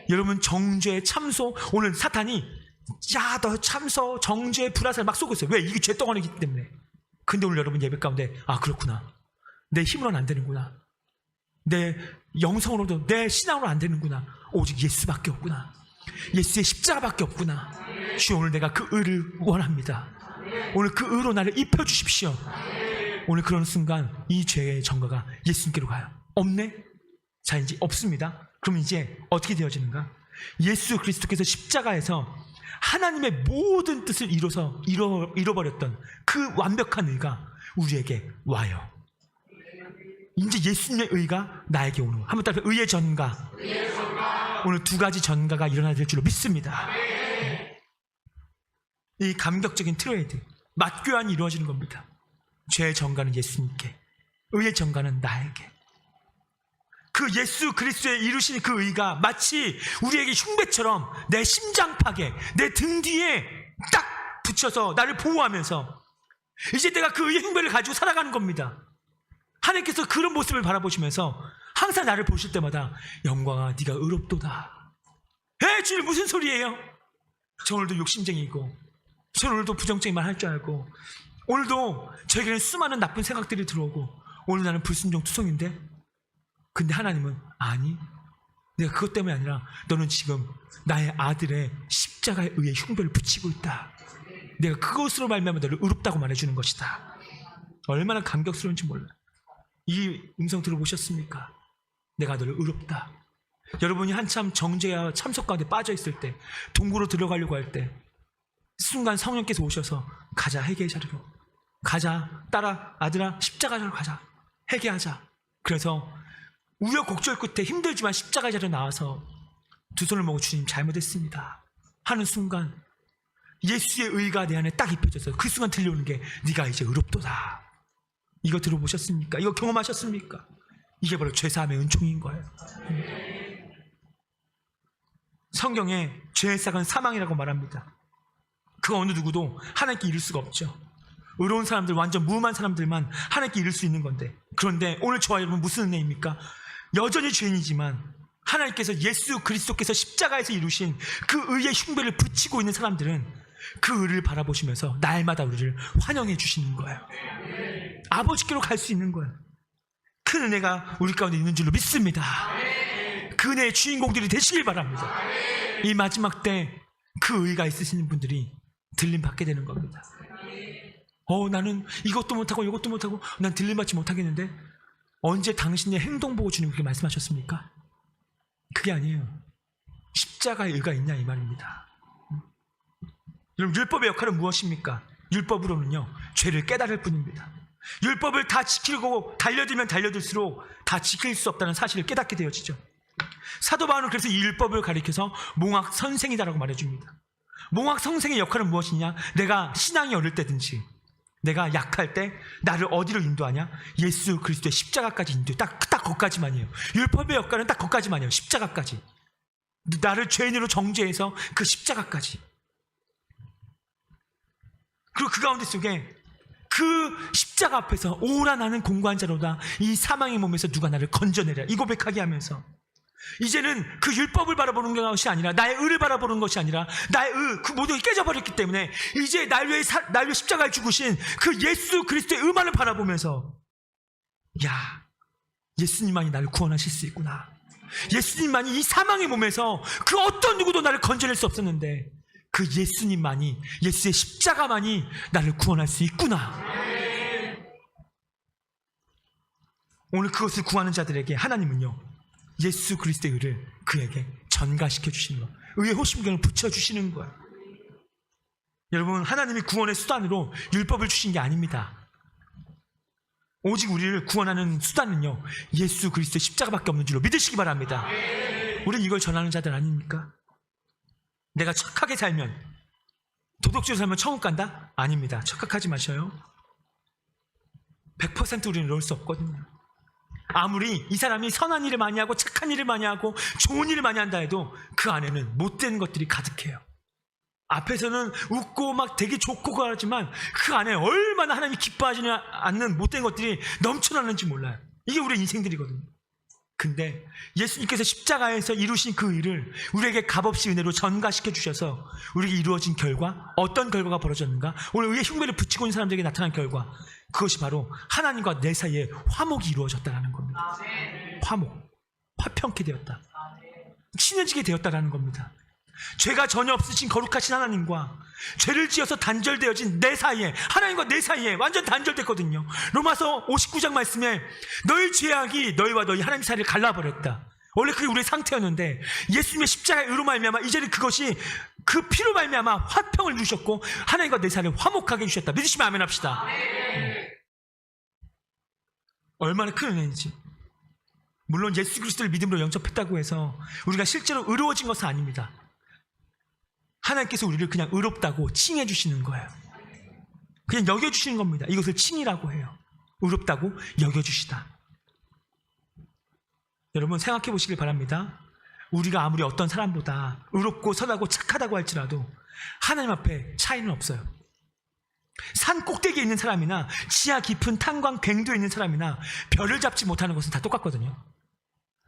여러분, 정죄, 참소. 오늘 사탄이 야, 너 참소, 정죄, 불화살 막 쏘고 있어요. 왜? 이게 죄덩어리이기 때문에. 근데 오늘 여러분 예배 가운데 아, 그렇구나. 내 힘으로는 안 되는구나. 내 영성으로도, 내 신앙으로 안 되는구나. 오직 예수밖에 없구나. 예수의 십자가밖에 없구나. 주여, 오늘 내가 그 의를 원합니다. 오늘 그 의로 나를 입혀주십시오. 오늘 그런 순간 이 죄의 전가가 예수님께로 가요. 없네? 자, 이제 없습니다. 그럼 이제 어떻게 되어지는가? 예수 그리스도께서 십자가에서 하나님의 모든 뜻을 잃어버렸던 그 완벽한 의가 우리에게 와요. 이제 예수님의 의가 나에게 오는 거예요. 한번 따라 의의 전가. 오늘 두 가지 전가가 일어나야 될 줄로 믿습니다. 이 감격적인 트레이드, 맞교환이 이루어지는 겁니다. 죄의 전가는 예수님께, 의의 전가는 나에게. 그 예수 그리스도의 이루신 그 의가 마치 우리에게 흉배처럼 내 심장팍에, 내 등 뒤에 딱 붙여서 나를 보호하면서 이제 내가 그 의의 흉배를 가지고 살아가는 겁니다. 하나님께서 그런 모습을 바라보시면서 항상 나를 보실 때마다 영광아, 네가 의롭도다. 주님, 무슨 소리예요? 저 오늘도 욕심쟁이고, 저 오늘도 부정적인 말 할 줄 알고, 오늘도 저에게는 수많은 나쁜 생각들이 들어오고, 오늘 나는 불순종 투성인데, 근데 하나님은 아니, 내가 그것 때문이 아니라 너는 지금 나의 아들의 십자가에 의해 흉배를 붙이고 있다. 내가 그것으로 말미암아 너를 의롭다고 말해주는 것이다. 얼마나 감격스러운지 몰라요. 이 음성 들어보셨습니까? 내가 너를 의롭다. 여러분이 한참 정죄와 참석 가운데 빠져 있을 때, 동굴로 들어가려고 할 때 순간 성령께서 오셔서 가자, 회개의 자리로 가자, 딸아, 아들아, 십자가로 가자, 회개하자. 그래서 우여곡절 끝에 힘들지만 십자가 자리에 나와서 두 손을 모으고 주님 잘못했습니다 하는 순간 예수의 의가 내 안에 딱 입혀져서 그 순간 들려오는 게 네가 이제 의롭도다. 이거 들어보셨습니까? 이거 경험하셨습니까? 이게 바로 죄사함의 은총인 거예요. 성경에 죄의 싹은 사망이라고 말합니다. 그 어느 누구도 하나님께 이를 수가 없죠. 의로운 사람들, 완전 무음한 사람들만 하나님께 이를 수 있는 건데, 그런데 오늘 저와 여러분 무슨 은혜입니까? 여전히 죄인이지만 하나님께서 예수 그리스도께서 십자가에서 이루신 그 의의 흉배를 붙이고 있는 사람들은 그 의를 바라보시면서 날마다 우리를 환영해 주시는 거예요. 아버지께로 갈 수 있는 거예요. 큰 은혜가 우리 가운데 있는 줄로 믿습니다. 그 은혜의 주인공들이 되시길 바랍니다. 이 마지막 때 그 의가 있으시는 분들이 들림 받게 되는 겁니다. 나는 이것도 못하고 이것도 못하고 난 들림 받지 못하겠는데, 언제 당신의 행동 보고 주님 그렇게 말씀하셨습니까? 그게 아니에요. 십자가의 의가 있냐 이 말입니다. 여러분, 율법의 역할은 무엇입니까? 율법으로는요, 죄를 깨달을 뿐입니다. 율법을 다 지키고 달려들면 달려들수록 다 지킬 수 없다는 사실을 깨닫게 되어지죠. 사도 바울은 그래서 이 율법을 가리켜서 몽학 선생이다라고 말해줍니다. 몽학 선생의 역할은 무엇이냐? 내가 신앙이 어릴 때든지 내가 약할 때 나를 어디로 인도하냐? 예수 그리스도의 십자가까지 인도해. 딱 거기까지만이에요. 율법의 역할은 딱 거기까지만이에요. 십자가까지. 나를 죄인으로 정죄해서 그 십자가까지. 그리고 그 가운데 속에 그 십자가 앞에서 오라 나는 공고한 자로다, 이 사망의 몸에서 누가 나를 건져내랴, 이 고백하게 하면서 이제는 그 율법을 바라보는 것이 아니라, 나의 의를 바라보는 것이 아니라, 나의 의, 그 모든 게 깨져버렸기 때문에 이제 날 위해 십자가를 죽으신 그 예수 그리스도의 의만을 바라보면서, 야, 예수님만이 나를 구원하실 수 있구나. 예수님만이 이 사망의 몸에서 그 어떤 누구도 나를 건져낼 수 없었는데 그 예수님만이, 예수의 십자가만이 나를 구원할 수 있구나. 오늘 그것을 구하는 자들에게 하나님은요, 예수 그리스도의 의를 그에게 전가시켜 주시는 거예요. 의의 호심경을 붙여주시는 거예요. 여러분, 하나님이 구원의 수단으로 율법을 주신 게 아닙니다. 오직 우리를 구원하는 수단은요, 예수 그리스도의 십자가밖에 없는 줄로 믿으시기 바랍니다. 우리는 이걸 전하는 자들 아닙니까? 내가 착하게 살면, 도덕적으로 살면 천국 간다? 아닙니다. 착각하지 마셔요. 100% 우리는 이럴 수 없거든요. 아무리 이 사람이 선한 일을 많이 하고 착한 일을 많이 하고 좋은 일을 많이 한다 해도 그 안에는 못된 것들이 가득해요. 앞에서는 웃고 막 되게 좋고 그러지만 그 안에 얼마나 하나님이 기뻐하지 않는 못된 것들이 넘쳐나는지 몰라요. 이게 우리의 인생들이거든요. 근데 예수님께서 십자가에서 이루신 그 일을 우리에게 값없이 은혜로 전가시켜 주셔서 우리에게 이루어진 결과, 어떤 결과가 벌어졌는가? 오늘 의의 흉배를 붙이고 있는 사람들에게 나타난 결과, 그것이 바로 하나님과 내 사이에 화목이 이루어졌다는 겁니다. 화목, 화평케 되었다, 친해지게 되었다는 겁니다. 죄가 전혀 없으신 거룩하신 하나님과 죄를 지어서 단절되어진 내 사이에, 하나님과 내 사이에 완전 단절됐거든요. 로마서 59장 말씀에 너희 죄악이 너희와 너희 하나님 사이를 갈라버렸다. 원래 그게 우리의 상태였는데 예수님의 십자가의 의로 말미암아 이제는 그것이 그 피로 말미암아 화평을 주셨고 하나님과 내 사이를 화목하게 해주셨다. 믿으시면 아멘 합시다. 얼마나 큰 은혜인지. 물론 예수 그리스도를 믿음으로 영접했다고 해서 우리가 실제로 의로워진 것은 아닙니다. 하나님께서 우리를 그냥 의롭다고 칭해 주시는 거예요. 그냥 여겨주시는 겁니다. 이것을 칭이라고 해요. 의롭다고 여겨주시다. 여러분, 생각해 보시길 바랍니다. 우리가 아무리 어떤 사람보다 의롭고 선하고 착하다고 할지라도 하나님 앞에 차이는 없어요. 산 꼭대기에 있는 사람이나 지하 깊은 탄광 뱅도에 있는 사람이나 별을 잡지 못하는 것은 다 똑같거든요.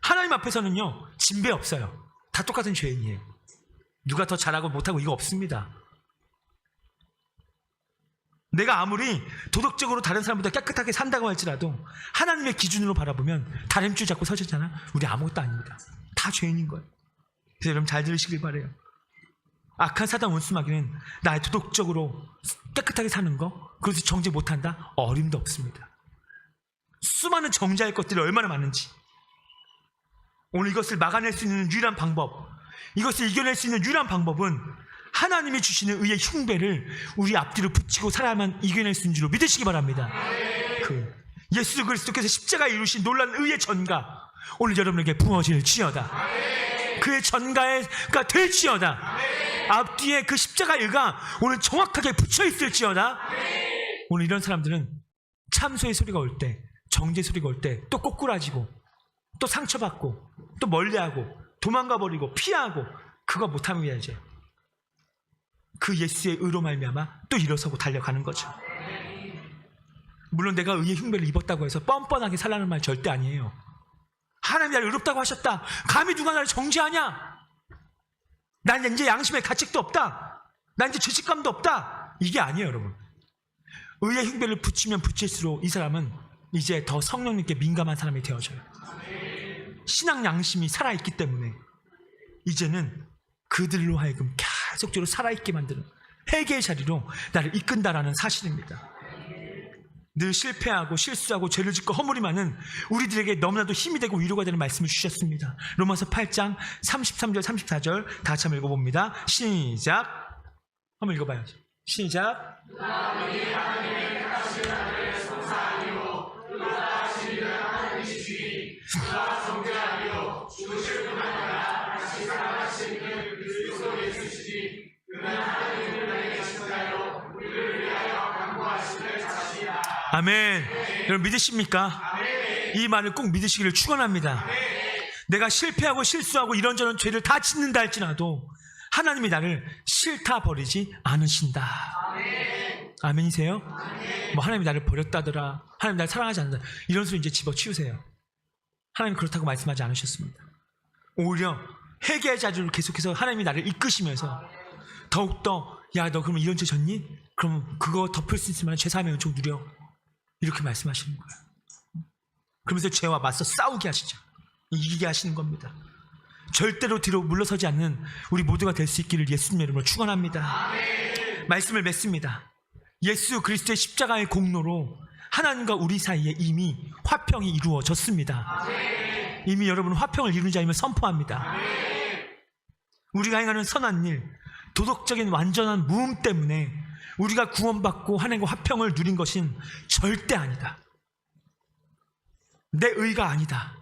하나님 앞에서는요, 진배 없어요. 다 똑같은 죄인이에요. 누가 더 잘하고 못하고 이거 없습니다. 내가 아무리 도덕적으로 다른 사람보다 깨끗하게 산다고 할지라도 하나님의 기준으로 바라보면 다림줄 잡고 서셨잖아. 우리 아무것도 아닙니다. 다 죄인인 거예요. 그래서 여러분 잘 들으시길 바라요. 악한 사단 원수마귀는 나의 도덕적으로 깨끗하게 사는 거, 그래서 정죄 못한다? 어림도 없습니다. 수많은 정죄할 것들이 얼마나 많은지. 오늘 이것을 막아낼 수 있는 유일한 방법, 이것을 이겨낼 수 있는 유일한 방법은 하나님이 주시는 의의 흉배를 우리 앞뒤로 붙이고 살아야만 이겨낼 수 있는 줄로 믿으시기 바랍니다. 그 예수 그리스도께서 십자가에 이루신 놀라운 의의 전가, 오늘 여러분에게 부어질지어다. 그의 전가가 될지어다. 앞뒤에 그 십자가의 의가 오늘 정확하게 붙여있을지어다. 오늘 이런 사람들은 참소의 소리가 올 때, 정죄 소리가 올 때 또 꼬꾸라지고 또 상처받고 또 멀리하고 도망가버리고 피하고 그거 못하면 이제 그 예수의 의로 말미암아 또 일어서고 달려가는 거죠. 물론 내가 의의 흉배를 입었다고 해서 뻔뻔하게 살라는 말 절대 아니에요. 하나님이 나를 의롭다고 하셨다. 감히 누가 나를 정죄하냐? 난 이제 양심의 가책도 없다. 난 이제 죄책감도 없다. 이게 아니에요, 여러분. 의의 흉배를 붙이면 붙일수록 이 사람은 이제 더 성령님께 민감한 사람이 되어져요. 신앙 양심이 살아있기 때문에 이제는 그들로 하여금 계속적으로 살아있게 만드는 회개의 자리로 나를 이끈다라는 사실입니다. 늘 실패하고 실수하고 죄를 짓고 허물이 많은 우리들에게 너무나도 힘이 되고 위로가 되는 말씀을 주셨습니다. 로마서 8장 33절 34절 다 같이 한번 읽어봅니다. 시작. 한번 읽어봐요. 시작. 아멘. 여러분 믿으십니까? 이 말을 꼭 믿으시기를 축원합니다. 내가 실패하고 실수하고 이런저런 죄를 다 짓는다 할지라도 하나님이 나를 싫다 버리지 않으신다. 아멘이세요? 뭐 하나님이 나를 버렸다더라, 하나님 나를 사랑하지 않는다, 이런 소리 이제 집어치우세요. 하나님 그렇다고 말씀하지 않으셨습니다. 오히려 회개의 자리로 계속해서 하나님이 나를 이끄시면서 더욱더 야 너 그러면 이런 죄 졌니? 그럼 그거 덮을 수 있으면 죄사함의 은총 누려, 이렇게 말씀하시는 거예요. 그러면서 죄와 맞서 싸우게 하시죠. 이기게 하시는 겁니다. 절대로 뒤로 물러서지 않는 우리 모두가 될 수 있기를 예수님 이름으로 축원합니다. 말씀을 맺습니다. 예수 그리스도의 십자가의 공로로 하나님과 우리 사이에 이미 화평이 이루어졌습니다. 이미 여러분 화평을 이룬 자임을 선포합니다. 우리가 행하는 선한 일, 도덕적인 완전한 무음 때문에 우리가 구원받고 하나님과 화평을 누린 것은 절대 아니다. 내 의가 아니다.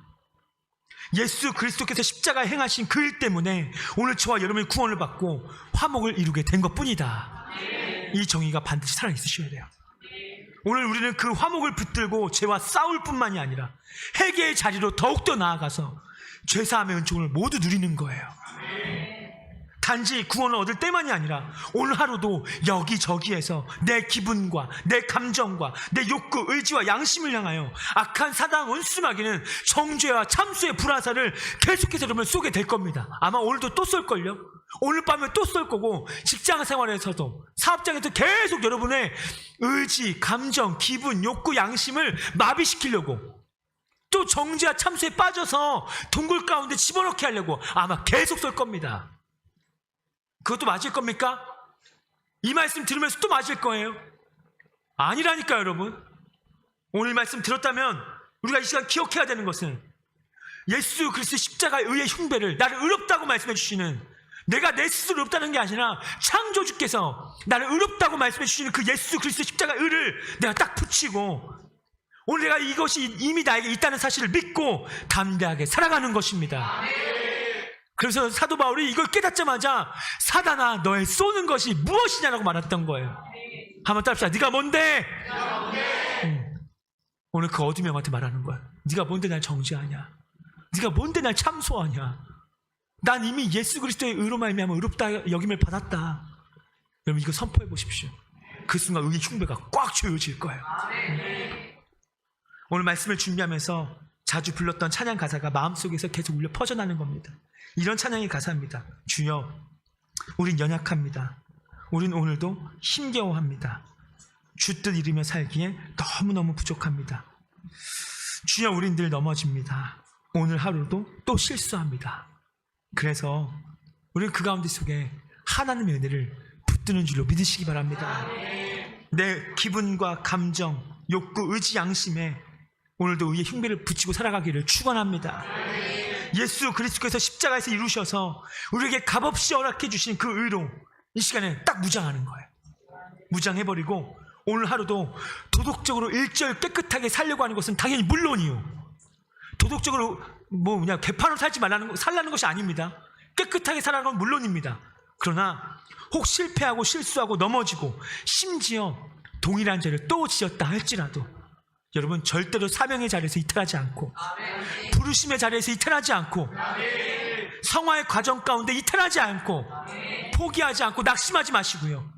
예수 그리스도께서 십자가에 행하신 그 일 때문에 오늘 저와 여러분이 구원을 받고 화목을 이루게 된 것뿐이다. 이 정의가 반드시 살아있으셔야 돼요. 오늘 우리는 그 화목을 붙들고 죄와 싸울 뿐만이 아니라 회개의 자리로 더욱더 나아가서 죄사함의 은총을 모두 누리는 거예요. 단지 구원을 얻을 때만이 아니라 오늘 하루도 여기저기에서 내 기분과 내 감정과 내 욕구, 의지와 양심을 향하여 악한 사단 원수마귀는 정죄와 참수의 불화살을 계속해서 여러분 쏘게 될 겁니다. 아마 오늘도 또 쏠걸요? 오늘 밤에 또 쏠 거고, 직장 생활에서도 사업장에서 계속 여러분의 의지, 감정, 기분, 욕구, 양심을 마비시키려고, 또 정죄와 참수에 빠져서 동굴 가운데 집어넣게 하려고 아마 계속 쏠 겁니다. 그것도 맞을 겁니까? 이 말씀 들으면서 또 맞을 거예요? 아니라니까요, 여러분. 오늘 말씀 들었다면 우리가 이 시간 기억해야 되는 것은 예수 그리스도 십자가의 의의 흉배를 나를 의롭다고 말씀해 주시는, 내가 내 스스로 의롭다는 게 아니라 창조주께서 나를 의롭다고 말씀해 주시는 그 예수 그리스도 십자가의 의를 내가 딱 붙이고 오늘 내가 이것이 이미 나에게 있다는 사실을 믿고 담대하게 살아가는 것입니다. 그래서 사도 바울이 이걸 깨닫자마자 사단아 너의 쏘는 것이 무엇이냐라고 말했던 거예요. 한번 따릅시다. 네가 뭔데? 오늘 그 어둠 영한테 말하는 거야. 네가 뭔데 날 정죄하냐? 네가 뭔데 날 참소하냐? 난 이미 예수 그리스도의 의로 말미암아 의롭다 여김을 받았다. 여러분 이거 선포해 보십시오. 그 순간 의의 흉배가 꽉 조여질 거예요. 오늘 말씀을 준비하면서 자주 불렀던 찬양 가사가 마음속에서 계속 울려 퍼져나는 겁니다. 이런 찬양의 가사입니다. 주여, 우린 연약합니다. 우린 오늘도 힘겨워합니다. 주 뜻 이루며 살기에 너무너무 부족합니다. 주여, 우린 늘 넘어집니다. 오늘 하루도 또 실수합니다. 그래서 우리는 그 가운데 속에 하나님의 은혜를 붙드는 줄로 믿으시기 바랍니다. 내 기분과 감정, 욕구, 의지, 양심에 오늘도 의의 흉배를 붙이고 살아가기를 축원합니다. 예수 그리스도께서 십자가에서 이루셔서 우리에게 값없이 허락해 주신 그 의로 이 시간에 딱 무장하는 거예요. 무장해버리고 오늘 하루도 도덕적으로 일절 깨끗하게 살려고 하는 것은 당연히 물론이요, 도덕적으로 그냥 개판으로 살라는 것이 아닙니다. 깨끗하게 살아가는 건 물론입니다. 그러나 혹 실패하고 실수하고 넘어지고 심지어 동일한 죄를 또 지었다 할지라도 여러분 절대로 사명의 자리에서 이탈하지 않고, 부르심의 자리에서 이탈하지 않고, 성화의 과정 가운데 이탈하지 않고 포기하지 않고 낙심하지 마시고요.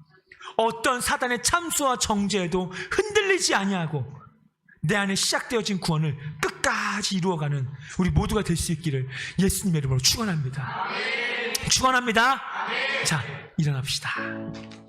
어떤 사단의 참수와 정죄에도 흔들리지 아니하고 내 안에 시작되어진 구원을 끝까지 이루어가는 우리 모두가 될 수 있기를 예수님의 이름으로 축원합니다. 축원합니다. 자, 일어납시다.